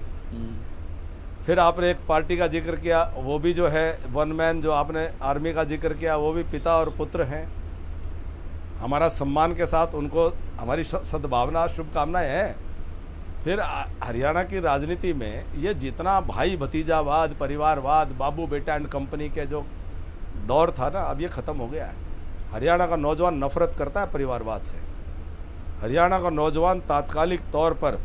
फिर आपने एक पार्टी का जिक्र किया, वो भी जो है वन मैन, जो आपने आर्मी का जिक्र किया, वो भी पिता और पुत्र हैं। हमारा सम्मान के साथ उनको हमारी सद्भावना, शुभकामनाएं हैं। फिर हरियाणा की राजनीति में ये जितना भाई भतीजावाद, परिवारवाद, बाबू बेटा एंड कंपनी के जो दौर था ना, अब ये ख़त्म हो गया है। हरियाणा का नौजवान नफरत करता है परिवारवाद से। हरियाणा का नौजवान तात्कालिक तौर पर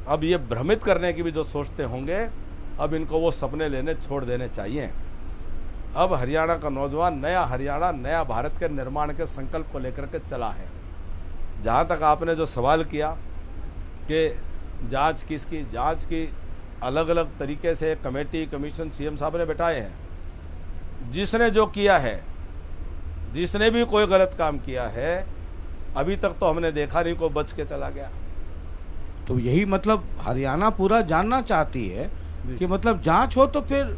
अब ये भ्रमित करने की भी जो सोचते होंगे, अब इनको वो सपने लेने छोड़ देने चाहिए। अब हरियाणा का नौजवान नया हरियाणा, नया भारत के निर्माण के संकल्प को लेकर के चला है। जहाँ तक आपने जो सवाल किया कि जांच किसकी, जांच की अलग अलग तरीके से कमेटी, कमीशन सीएम साहब ने बैठाए हैं। जिसने जो किया है, जिसने भी कोई गलत काम किया है, अभी तक तो हमने देखा नहीं कोई बच के चला गया। तो यही मतलब हरियाणा पूरा जानना चाहती है कि मतलब जांच हो तो फिर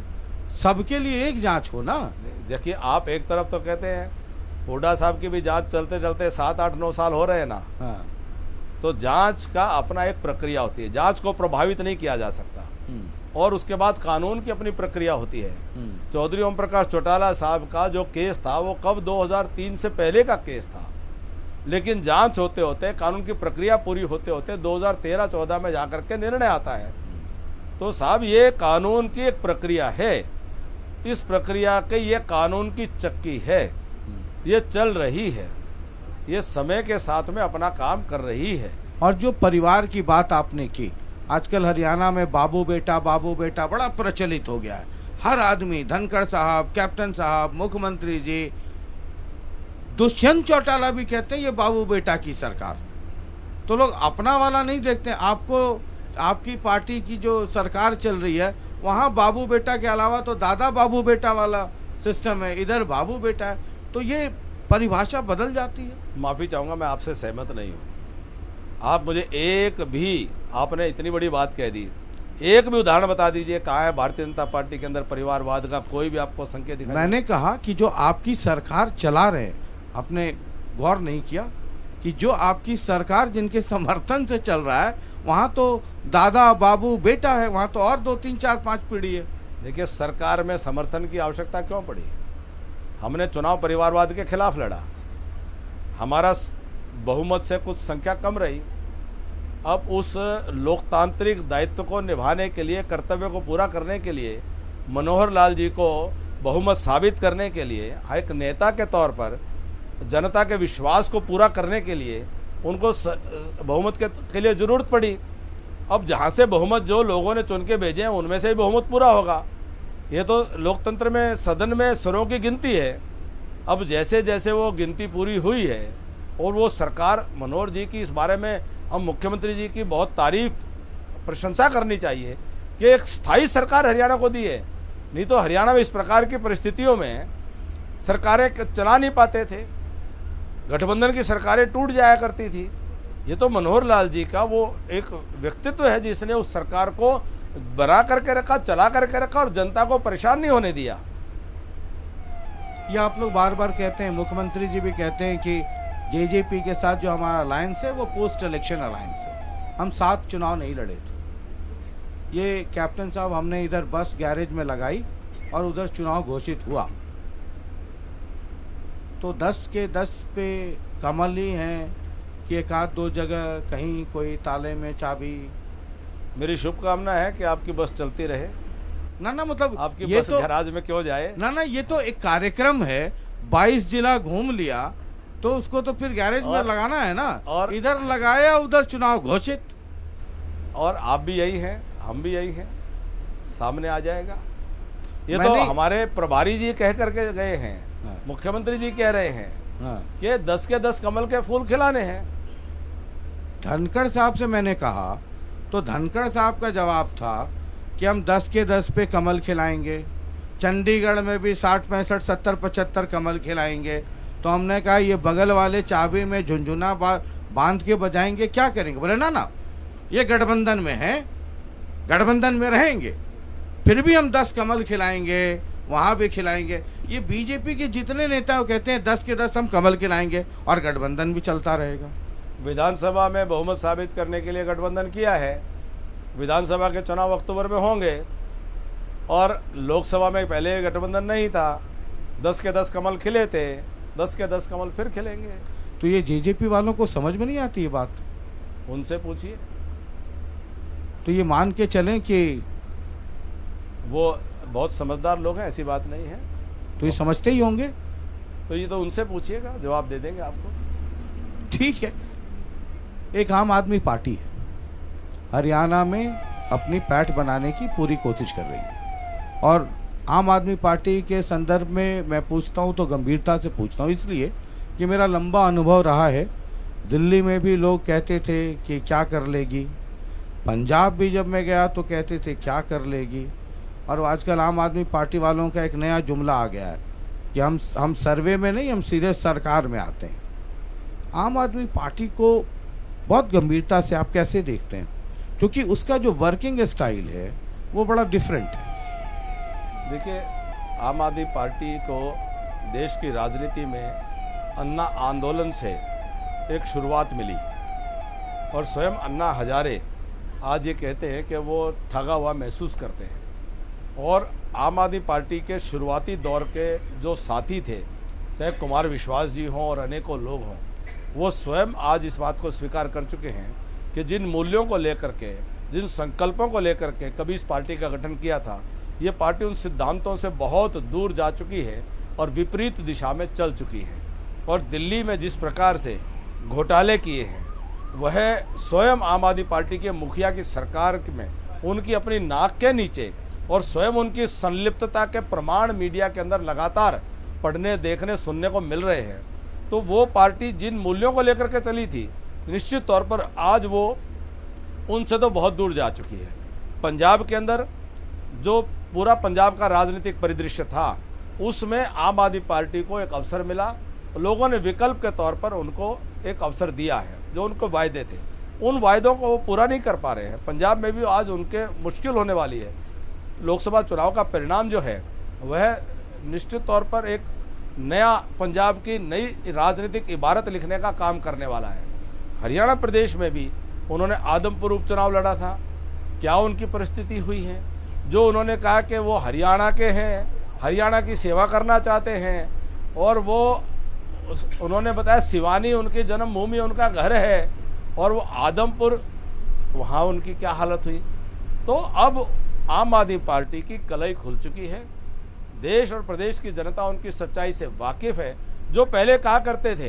सबके लिए एक जांच हो ना। देखिए, आप एक तरफ तो कहते हैं हुड्डा साहब की भी जांच चलते चलते 7, 8, 9 साल हो रहे हैं ना। हाँ। तो जांच का अपना एक प्रक्रिया होती है, जांच को प्रभावित नहीं किया जा सकता, और उसके बाद कानून की अपनी प्रक्रिया होती है। चौधरी ओम प्रकाश चौटाला साहब का जो केस था वो कब 2003 से पहले का केस था, लेकिन जांच होते होते, कानून की प्रक्रिया पूरी होते होते 2013-14 में जाकर के निर्णय आता है। तो साहब, ये कानून की एक प्रक्रिया है, इस प्रक्रिया के ये कानून की चक्की है, ये चल रही है, ये समय के साथ में अपना काम कर रही है। और जो परिवार की बात आपने की, आजकल हरियाणा में बाबू बेटा बड़ा प्रचलित हो गया है। हर आदमी, धनखड़ साहब, कैप्टन साहब, मुख्यमंत्री जी, दुष्यंत चौटाला भी कहते हैं ये बाबू बेटा की सरकार। तो लोग अपना वाला नहीं देखते। आपको, आपकी पार्टी की जो सरकार चल रही है, वहाँ बाबू बेटा के अलावा तो दादा बाबू बेटा वाला सिस्टम है, इधर बाबू बेटा है। तो ये परिभाषा बदल जाती है। माफ़ी चाहूँगा, मैं आपसे सहमत नहीं हूँ। आप मुझे एक भी, आपने इतनी बड़ी बात कह दी, एक भी उदाहरण बता दीजिए कहाँ है भारतीय जनता पार्टी के अंदर परिवारवाद का कोई भी आपको संकेत दिखाई? मैंने कहा कि जो आपकी सरकार चला रहे, आपने गौर नहीं किया कि जो आपकी सरकार जिनके समर्थन से चल रहा है, वहाँ तो दादा बाबू बेटा है, वहाँ तो और 2, 3, 4, 5 पीढ़ी है। देखिए, सरकार में समर्थन की आवश्यकता क्यों पड़ी? हमने चुनाव परिवारवाद के खिलाफ लड़ा, हमारा बहुमत से कुछ संख्या कम रही। अब उस लोकतांत्रिक दायित्व को निभाने के लिए, कर्तव्य को पूरा करने के लिए, मनोहर लाल जी को बहुमत साबित करने के लिए, एक नेता के तौर पर जनता के विश्वास को पूरा करने के लिए उनको बहुमत के लिए ज़रूरत पड़ी। अब जहाँ से बहुमत जो लोगों ने चुन के भेजे हैं, उनमें से ही बहुमत पूरा होगा। ये तो लोकतंत्र में सदन में स्वरों की गिनती है। अब जैसे जैसे वो गिनती पूरी हुई है और वो सरकार, मनोहर जी की इस बारे में हम मुख्यमंत्री जी की बहुत तारीफ, प्रशंसा करनी चाहिए कि एक स्थायी सरकार हरियाणा को दी है। नहीं तो हरियाणा में इस प्रकार की परिस्थितियों में सरकारें चला नहीं पाते थे, गठबंधन की सरकारें टूट जाया करती थी। ये तो मनोहर लाल जी का वो एक व्यक्तित्व है जिसने उस सरकार को बना करके रखा, चला करके रखा और जनता को परेशान नहीं होने दिया। ये आप लोग बार बार कहते हैं, मुख्यमंत्री जी भी कहते हैं कि जेजेपी के साथ जो हमारा अलायंस है वो पोस्ट इलेक्शन अलायंस है। हम साथ चुनाव नहीं लड़े थे। ये कैप्टन साहब हमने इधर बस गैरेज में लगाई और उधर चुनाव घोषित हुआ तो 10 के 10 पे कमल ही हैं कि एक आध दो जगह कहीं कोई ताले में चाबी। मेरी शुभकामना है कि आपकी बस चलती रहे। ना मतलब आपकी ये बस तो गैराज में क्यों जाए? ना ये तो एक कार्यक्रम है। 22 जिला घूम लिया तो उसको तो फिर गैरेज में लगाना है ना, और इधर लगाया उधर चुनाव घोषित। और आप भी यही हैं, हम भी यही हैं, सामने आ जाएगा। ये तो हमारे प्रभारी जी कह करके गए हैं। हाँ। मुख्यमंत्री जी कह रहे हैं। हाँ। कि 10 के 10 कमल के फूल खिलाने हैं। धनखड़ साहब से मैंने कहा तो धनखड़ साहब का जवाब था कि हम 10 के 10 पे कमल खिलाएंगे, चंडीगढ़ में भी 60 65 70 75 कमल खिलाएंगे। तो हमने कहा ये बगल वाले चाबी में झुंझुना बांध के बजाएंगे, क्या करेंगे? बोले ना ये गठबंधन में है, गठबंधन में रहेंगे, फिर भी हम 10 कमल खिलाएंगे, वहां भी खिलाएंगे। ये बीजेपी के जितने नेता वो कहते हैं 10 के 10 हम कमल खिलाएंगे और गठबंधन भी चलता रहेगा। विधानसभा में बहुमत साबित करने के लिए गठबंधन किया है। विधानसभा के चुनाव अक्टूबर में होंगे और लोकसभा में पहले गठबंधन नहीं था। 10 के 10 कमल खिले थे, 10 के 10 कमल फिर खिलेंगे। तो ये जेजेपी वालों को समझ में नहीं आती ये बात? उनसे पूछिए। तो ये मान के चलें कि वो बहुत समझदार लोग हैं, ऐसी बात नहीं है। तो ये समझते ही होंगे। तो ये तो उनसे पूछिएगा, जवाब दे देंगे आपको। ठीक है। एक आम आदमी पार्टी है, हरियाणा में अपनी पैठ बनाने की पूरी कोशिश कर रही है और आम आदमी पार्टी के संदर्भ में मैं पूछता हूं तो गंभीरता से पूछता हूं, इसलिए कि मेरा लंबा अनुभव रहा है। दिल्ली में भी लोग कहते थे कि क्या कर लेगी, पंजाब भी जब मैं गया तो कहते थे क्या कर लेगी, और आजकल आम आदमी पार्टी वालों का एक नया जुमला आ गया है कि हम सर्वे में नहीं, हम सीधे सरकार में आते हैं। आम आदमी पार्टी को बहुत गंभीरता से आप कैसे देखते हैं? क्योंकि उसका जो वर्किंग स्टाइल है वो बड़ा डिफरेंट है। देखिए, आम आदमी पार्टी को देश की राजनीति में अन्ना आंदोलन से एक शुरुआत मिली और स्वयं अन्ना हजारे आज ये कहते हैं कि वो ठगा हुआ महसूस करते हैं। और आम आदमी पार्टी के शुरुआती दौर के जो साथी थे, चाहे कुमार विश्वास जी हों और अनेकों लोग हों, वो स्वयं आज इस बात को स्वीकार कर चुके हैं कि जिन मूल्यों को लेकर के, जिन संकल्पों को लेकर के कभी इस पार्टी का गठन किया था, ये पार्टी उन सिद्धांतों से बहुत दूर जा चुकी है और विपरीत दिशा में चल चुकी है। और दिल्ली में जिस प्रकार से घोटाले किए हैं, वह स्वयं आम आदमी पार्टी के मुखिया की सरकार में उनकी अपनी नाक के नीचे और स्वयं उनकी संलिप्तता के प्रमाण मीडिया के अंदर लगातार पढ़ने, देखने, सुनने को मिल रहे हैं। तो वो पार्टी जिन मूल्यों को लेकर के चली थी, निश्चित तौर पर आज वो उनसे तो बहुत दूर जा चुकी है। पंजाब के अंदर जो पूरा पंजाब का राजनीतिक परिदृश्य था, उसमें आम आदमी पार्टी को एक अवसर मिला। लोगों ने विकल्प के तौर पर उनको एक अवसर दिया है। जो उनको वायदे थे, उन वायदों को वो पूरा नहीं कर पा रहे हैं। पंजाब में भी आज उनके मुश्किल होने वाली है। लोकसभा चुनाव का परिणाम जो है वह निश्चित तौर पर एक नया पंजाब की नई राजनीतिक इबारत लिखने का काम करने वाला है। हरियाणा प्रदेश में भी उन्होंने आदमपुर उपचुनाव लड़ा था। क्या उनकी परिस्थिति हुई है? जो उन्होंने कहा कि वो हरियाणा के हैं, हरियाणा की सेवा करना चाहते हैं, और वो उन्होंने बताया सिवानी उनकी जन्मभूमि, उनका घर है, और वो आदमपुर, वहाँ उनकी क्या हालत हुई। तो अब आम आदमी पार्टी की कलई खुल चुकी है। देश और प्रदेश की जनता उनकी सच्चाई से वाकिफ है। जो पहले कहा करते थे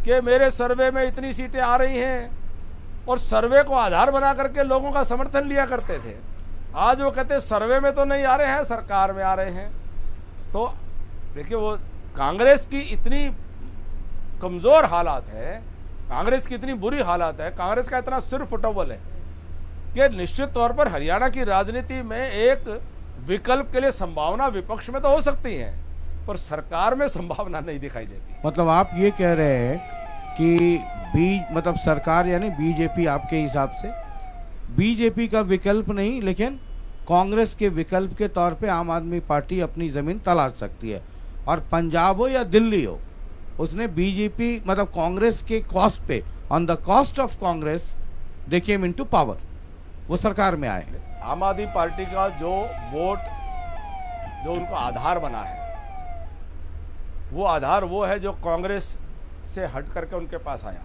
कि मेरे सर्वे में इतनी सीटें आ रही हैं और सर्वे को आधार बना करके लोगों का समर्थन लिया करते थे, आज वो कहते हैं सर्वे में तो नहीं आ रहे हैं, सरकार में आ रहे हैं। तो देखिए, वो कांग्रेस की इतनी कमजोर हालात है, कांग्रेस की इतनी बुरी हालात है, कांग्रेस का इतना सिर फुटबल है कि निश्चित तौर पर हरियाणा की राजनीति में एक विकल्प के लिए संभावना विपक्ष में तो हो सकती है, पर सरकार में संभावना नहीं दिखाई देती। मतलब आप ये कह रहे हैं कि मतलब सरकार यानी बीजेपी, आपके हिसाब से बीजेपी का विकल्प नहीं, लेकिन कांग्रेस के विकल्प के तौर पे आम आदमी पार्टी अपनी जमीन तलाश सकती है। और पंजाब हो या दिल्ली हो, उसने बीजेपी मतलब कांग्रेस के कॉस्ट पे, on the cost of Congress they came into power, वो सरकार में आए। आम आदमी पार्टी का जो वोट, जो उनका आधार बना है, वो आधार वो है जो कांग्रेस से हट करके उनके पास आया।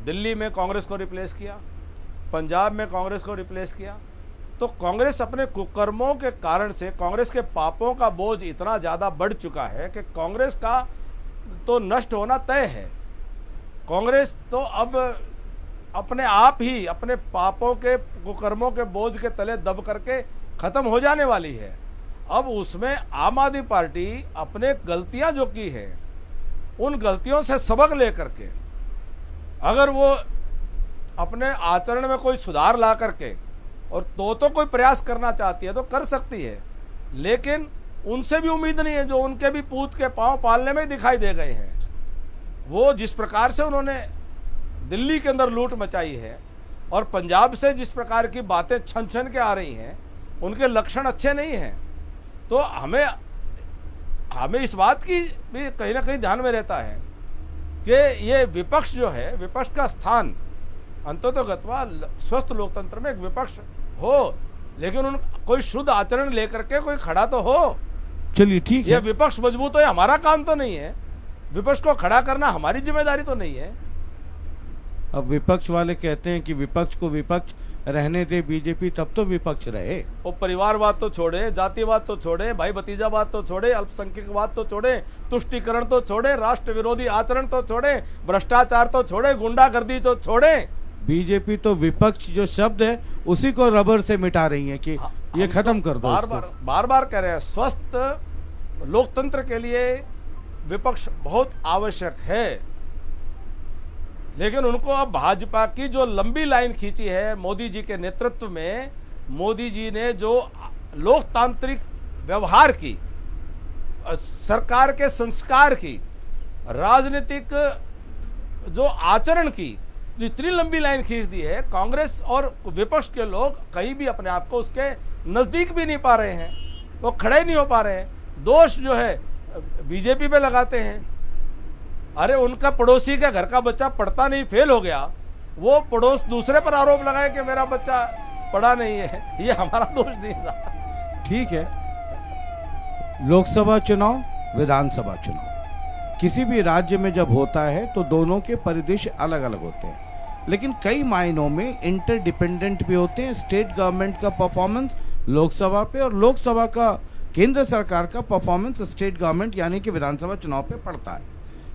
दिल्ली में कांग्रेस को रिप्लेस किया, पंजाब में कांग्रेस को रिप्लेस किया। तो कांग्रेस अपने कुकर्मों के कारण से, कांग्रेस के पापों का बोझ इतना ज़्यादा बढ़ चुका है कि कांग्रेस का तो नष्ट होना तय है। कांग्रेस तो अब अपने आप ही अपने पापों के, कुकर्मों के बोझ के तले दब करके खत्म हो जाने वाली है। अब उसमें आम आदमी पार्टी अपने गलतियां जो की है, उन गलतियों से सबक लेकर के अगर वो अपने आचरण में कोई सुधार ला करके और तो कोई प्रयास करना चाहती है तो कर सकती है, लेकिन उनसे भी उम्मीद नहीं है, जो उनके भी पूत के पांव पालने में दिखाई दे गए हैं। वो जिस प्रकार से उन्होंने दिल्ली के अंदर लूट मचाई है और पंजाब से जिस प्रकार की बातें छन छन के आ रही हैं, उनके लक्षण अच्छे नहीं हैं। तो हमें इस बात की भी कहीं ना कहीं ध्यान में रहता है कि ये विपक्ष जो है, विपक्ष का स्थान अंततोगत्वा स्वस्थ लोकतंत्र में एक विपक्ष हो, लेकिन उन कोई शुद्ध आचरण लेकर के कोई खड़ा तो हो। चलिए ठीक है, ये विपक्ष मजबूत हो, हमारा काम तो नहीं है, विपक्ष को खड़ा करना हमारी जिम्मेदारी तो नहीं है। अब विपक्ष वाले कहते हैं कि विपक्ष को विपक्ष रहने दे, बीजेपी तब तो विपक्ष रहे। वो परिवारवाद तो छोड़े, जातिवाद तो छोड़े, भाई भतीजावाद तो छोड़े, अल्पसंख्यकवाद तो छोड़े, तुष्टीकरण तो छोड़े, राष्ट्र विरोधी आचरण तो छोड़े, भ्रष्टाचार तो छोड़े, गुंडागर्दी तो छोड़े। बीजेपी तो विपक्ष जो शब्द है उसी को रबर से मिटा रही है कि ये खत्म कर दो। बार बार कह रहे हैं, स्वस्थ लोकतंत्र के लिए विपक्ष बहुत आवश्यक है, लेकिन उनको अब भाजपा की जो लंबी लाइन खींची है मोदी जी के नेतृत्व में, मोदी जी ने जो लोकतांत्रिक व्यवहार की, सरकार के संस्कार की, राजनीतिक जो आचरण की, जो इतनी लंबी लाइन खींच दी है, कांग्रेस और विपक्ष के लोग कहीं भी अपने आप को उसके नजदीक भी नहीं पा रहे हैं, वो खड़े नहीं हो पा रहे हैं। दोष जो है बीजेपी पे लगाते हैं। अरे उनका पड़ोसी का घर का बच्चा पढ़ता नहीं, फेल हो गया, वो पड़ोस दूसरे पर आरोप लगाए कि मेरा बच्चा पढ़ा नहीं है, ये हमारा दोष नहीं था। ठीक है, लोकसभा चुनाव, विधानसभा चुनाव किसी भी राज्य में जब होता है तो दोनों के परिदृश्य अलग अलग होते हैं, लेकिन कई मायनों में इंटरडिपेंडेंट भी होते हैं। स्टेट गवर्नमेंट का परफॉर्मेंस लोकसभा पे और लोकसभा का, केंद्र सरकार का परफॉर्मेंस स्टेट गवर्नमेंट यानी कि विधानसभा चुनाव पे पड़ता है।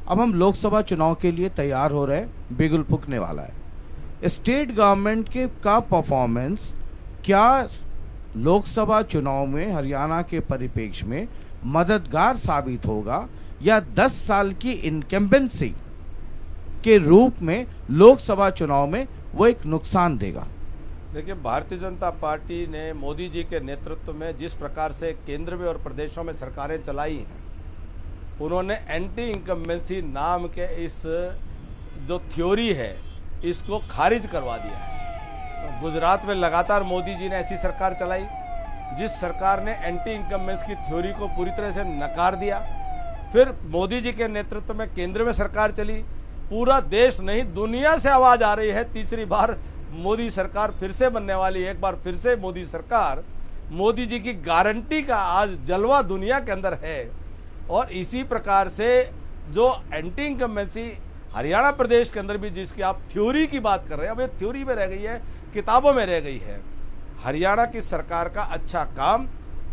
अब हम लोकसभा चुनाव के लिए तैयार हो रहे हैं, बिगुल फूकने वाला है। स्टेट गवर्नमेंट के का परफॉर्मेंस क्या लोकसभा चुनाव में हरियाणा के परिप्रेक्ष्य में मददगार साबित होगा या 10 साल की इनकम्बेंसी के रूप में लोकसभा चुनाव में वो एक नुकसान देगा? देखिए, भारतीय जनता पार्टी ने मोदी जी के नेतृत्व में जिस प्रकार से केंद्र में और प्रदेशों में सरकारें चलाई हैं, उन्होंने एंटी इनकम्बेंसी नाम के इस जो थ्योरी है इसको खारिज करवा दिया है। गुजरात में लगातार मोदी जी ने ऐसी सरकार चलाई जिस सरकार ने एंटी इनकम्बेंसी की थ्योरी को पूरी तरह से नकार दिया। फिर मोदी जी के नेतृत्व में केंद्र में सरकार चली, पूरा देश नहीं दुनिया से आवाज आ रही है, तीसरी बार मोदी सरकार फिर से बनने वाली है, एक बार फिर से मोदी सरकार, मोदी जी की गारंटी का आज जलवा दुनिया के अंदर है। और इसी प्रकार से जो एंटी इनकम्बेंसी हरियाणा प्रदेश के अंदर भी जिसकी आप थ्योरी की बात कर रहे हैं, अब ये थ्योरी में रह गई है, किताबों में रह गई है। हरियाणा की सरकार का अच्छा काम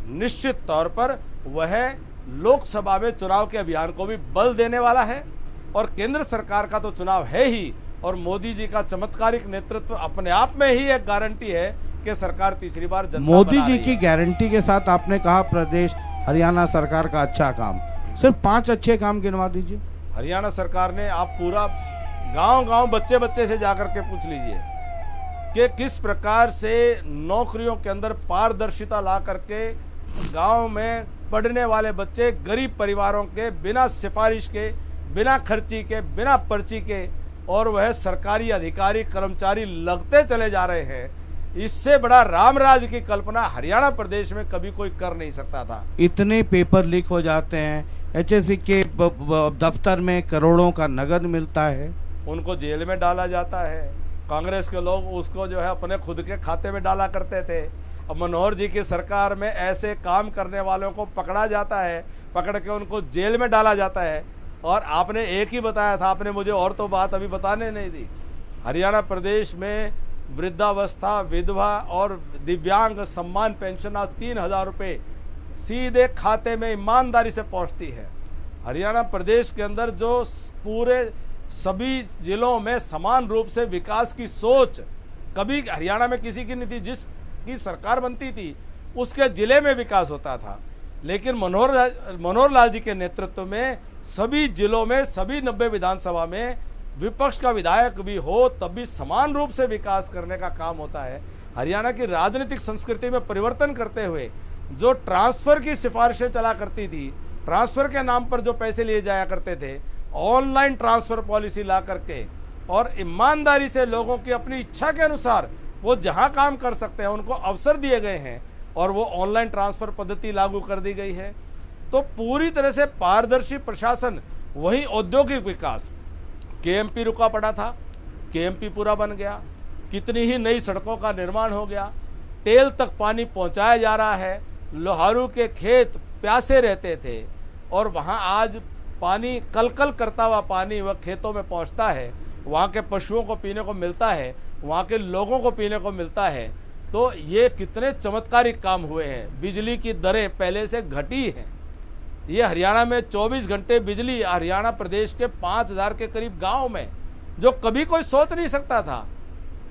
निश्चित तौर पर वह लोकसभा में चुनाव के अभियान को भी बल देने वाला है, और केंद्र सरकार का तो चुनाव है ही, और मोदी जी का चमत्कारिक नेतृत्व अपने आप में ही एक गारंटी है DK सरकार तीसरी बार जनता मोदी बना जी रही की है। गारंटी के साथ आपने कहा प्रदेश हरियाणा सरकार का अच्छा काम, सिर्फ 5 अच्छे काम गिनवा दीजिए। हरियाणा सरकार ने, आप पूरा गांव-गांव बच्चे से जाकर के पूछ लीजिए कि किस प्रकार से नौकरियों के अंदर पारदर्शिता ला करके गांव में पढ़ने वाले बच्चे गरीब परिवारों के बिना सिफारिश के, बिना खर्ची के, बिना पर्ची के, और वह सरकारी अधिकारी कर्मचारी लगते चले जा रहे हैं। इससे बड़ा रामराज की कल्पना हरियाणा प्रदेश में कभी कोई कर नहीं सकता था। इतने पेपर लीक हो जाते हैं, HSC के दफ्तर में करोड़ों का नगद मिलता है, उनको जेल में डाला जाता है। कांग्रेस के लोग उसको जो है अपने खुद के खाते में डाला करते थे। अब मनोहर जी की सरकार में ऐसे काम करने वालों को पकड़ा जाता है, पकड़ के उनको जेल में डाला जाता है। और आपने एक ही बताया था, आपने मुझे और तो बात अभी बताने नहीं दी। हरियाणा प्रदेश में वृद्धावस्था, विधवा और दिव्यांग सम्मान पेंशन आज 3,000 रुपये सीधे खाते में ईमानदारी से पहुंचती है। हरियाणा प्रदेश के अंदर जो पूरे सभी जिलों में समान रूप से विकास की सोच कभी हरियाणा में किसी की नहीं थी। जिसकी सरकार बनती थी उसके जिले में विकास होता था, लेकिन मनोहर लाल जी के नेतृत्व में सभी जिलों में, सभी 90 विधानसभा में विपक्ष का विधायक भी हो तब भी समान रूप से विकास करने का काम होता है। हरियाणा की राजनीतिक संस्कृति में परिवर्तन करते हुए जो ट्रांसफर की सिफारिशें चला करती थी, ट्रांसफर के नाम पर जो पैसे लिए जाया करते थे, ऑनलाइन ट्रांसफर पॉलिसी ला करके और ईमानदारी से लोगों की अपनी इच्छा के अनुसार वो जहां काम कर सकते हैं उनको अवसर दिए गए हैं और वो ऑनलाइन ट्रांसफर पद्धति लागू कर दी गई है। तो पूरी तरह से पारदर्शी प्रशासन। वहीं औद्योगिक विकास, KMP रुका पड़ा था, KMP पूरा बन गया। कितनी ही नई सड़कों का निर्माण हो गया, टेल तक पानी पहुंचाया जा रहा है। लोहारू के खेत प्यासे रहते थे और वहां आज पानी कलकल करता हुआ पानी वह खेतों में पहुंचता है, वहां के पशुओं को पीने को मिलता है, वहां के लोगों को पीने को मिलता है। तो ये कितने चमत्कारिक काम हुए हैं। बिजली की दरें पहले से घटी हैं। ये हरियाणा में 24 घंटे बिजली, हरियाणा प्रदेश के 5,000 के करीब गांव में, जो कभी कोई सोच नहीं सकता था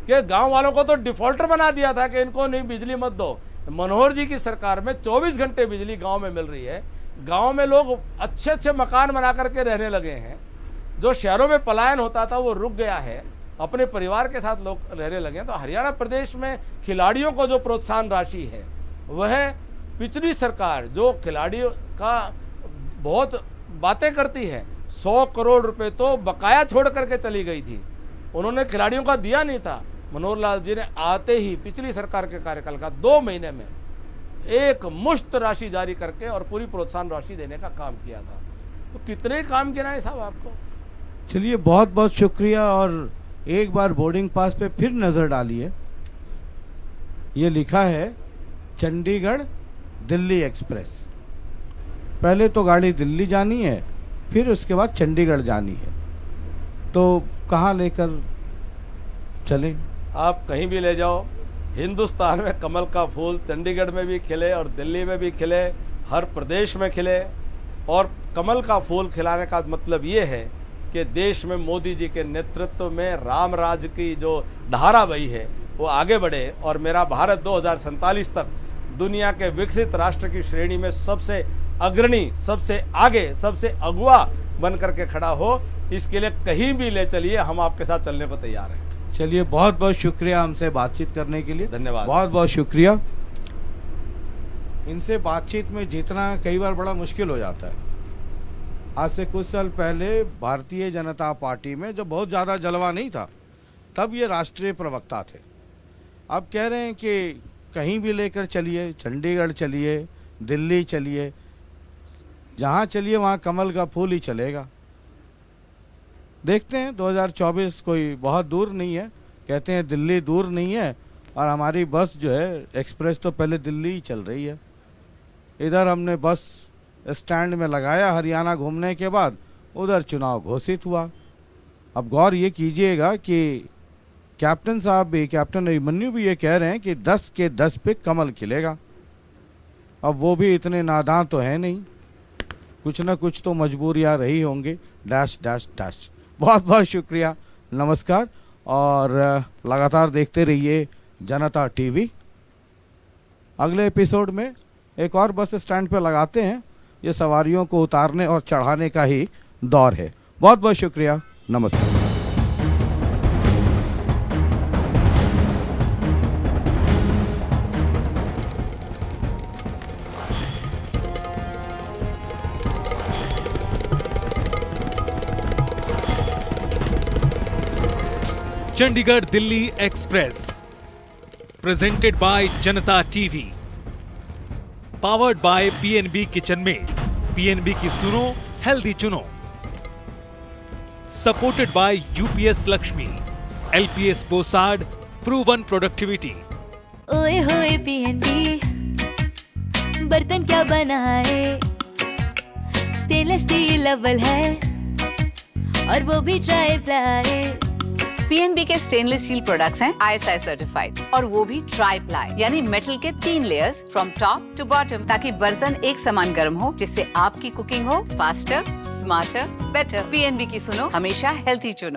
कि गांव वालों को तो डिफॉल्टर बना दिया था कि इनको नहीं बिजली मत दो। मनोहर जी की सरकार में 24 घंटे बिजली गांव में मिल रही है। गांव में लोग अच्छे अच्छे मकान बना करके रहने लगे हैं। जो शहरों में पलायन होता था वो रुक गया है, अपने परिवार के साथ लोग रहने लगे हैं। तो हरियाणा प्रदेश में खिलाड़ियों को जो प्रोत्साहन राशि है वह पिछली सरकार जो खिलाड़ियों का बहुत बातें करती है, 100 करोड़ रुपए तो बकाया छोड़ करके चली गई थी, उन्होंने खिलाड़ियों का दिया नहीं था। मनोहर लाल जी ने आते ही पिछली सरकार के कार्यकाल का 2 महीने में एक मुश्त राशि जारी करके और पूरी प्रोत्साहन राशि देने का काम किया था। तो कितने काम गिनाए साहब आपको। चलिए बहुत बहुत शुक्रिया। और एक बार बोर्डिंग पास पे फिर नजर डालिए, ये लिखा है चंडीगढ़ दिल्ली एक्सप्रेस। पहले तो गाड़ी दिल्ली जानी है, फिर उसके बाद चंडीगढ़ जानी है, तो कहाँ लेकर चले? आप कहीं भी ले जाओ, हिंदुस्तान में कमल का फूल चंडीगढ़ में भी खिले और दिल्ली में भी खिले, हर प्रदेश में खिले। और कमल का फूल खिलाने का मतलब ये है कि देश में मोदी जी के नेतृत्व में राम राज की जो धारा बही है वो आगे बढ़े और मेरा भारत 2047 तक दुनिया के विकसित राष्ट्र की श्रेणी में सबसे अग्रणी, सबसे आगे, सबसे अगुआ बन करके खड़ा हो। इसके लिए कहीं भी ले चलिए, हम आपके साथ चलने को तैयार हैं। चलिए बहुत बहुत शुक्रिया हमसे बातचीत करने के लिए। धन्यवाद। बहुत बहुत शुक्रिया। इनसे बातचीत में जीतना कई बार बड़ा मुश्किल हो जाता है। आज से कुछ साल पहले भारतीय जनता पार्टी में जब बहुत ज़्यादा जलवा नहीं था, तब ये राष्ट्रीय प्रवक्ता थे। अब कह रहे हैं कि कहीं भी लेकर चलिए, चंडीगढ़ चलिए, दिल्ली चलिए, जहाँ चलिए वहाँ कमल का फूल ही चलेगा। देखते हैं 2024 कोई बहुत दूर नहीं है। कहते हैं दिल्ली दूर नहीं है, और हमारी बस जो है एक्सप्रेस तो पहले दिल्ली ही चल रही है। इधर हमने बस स्टैंड में लगाया हरियाणा घूमने के बाद, उधर चुनाव घोषित हुआ। अब गौर ये कीजिएगा कि कैप्टन साहब भी, कैप्टन अभिमन्यु भी ये कह रहे हैं कि 10 के 10 पे कमल खिलेगा। अब वो भी इतने नादान तो है नहीं, कुछ ना कुछ तो मजबूरियाँ रही होंगे। Dash dash dash. बहुत बहुत शुक्रिया, नमस्कार। और लगातार देखते रहिए जनता टीवी। अगले एपिसोड में एक और बस स्टैंड पे लगाते हैं। ये सवारियों को उतारने और चढ़ाने का ही दौर है। बहुत बहुत शुक्रिया, नमस्कार। Chandigarh Delhi express presented by Janta TV, powered by PNB kitchen में पीएनबी की सुनो हेल्दी चुनो, supported by UPS Lakshmi, LPS Bosad proven productivity. ओए होए पीएनबी, बर्तन क्या बनाए, स्टेनलेस स्टील अव्वल है और वो भी ट्राई प्लाई। पीएनबी के स्टेनलेस स्टील प्रोडक्ट्स हैं आईएसआई सर्टिफाइड और वो भी ट्राई प्लाई यानी मेटल के 3 layers from top to bottom, ताकि बर्तन एक समान गर्म हो, जिससे आपकी कुकिंग हो फास्टर, स्मार्टर, बेटर। पीएनबी की सुनो, हमेशा हेल्थी चुनो।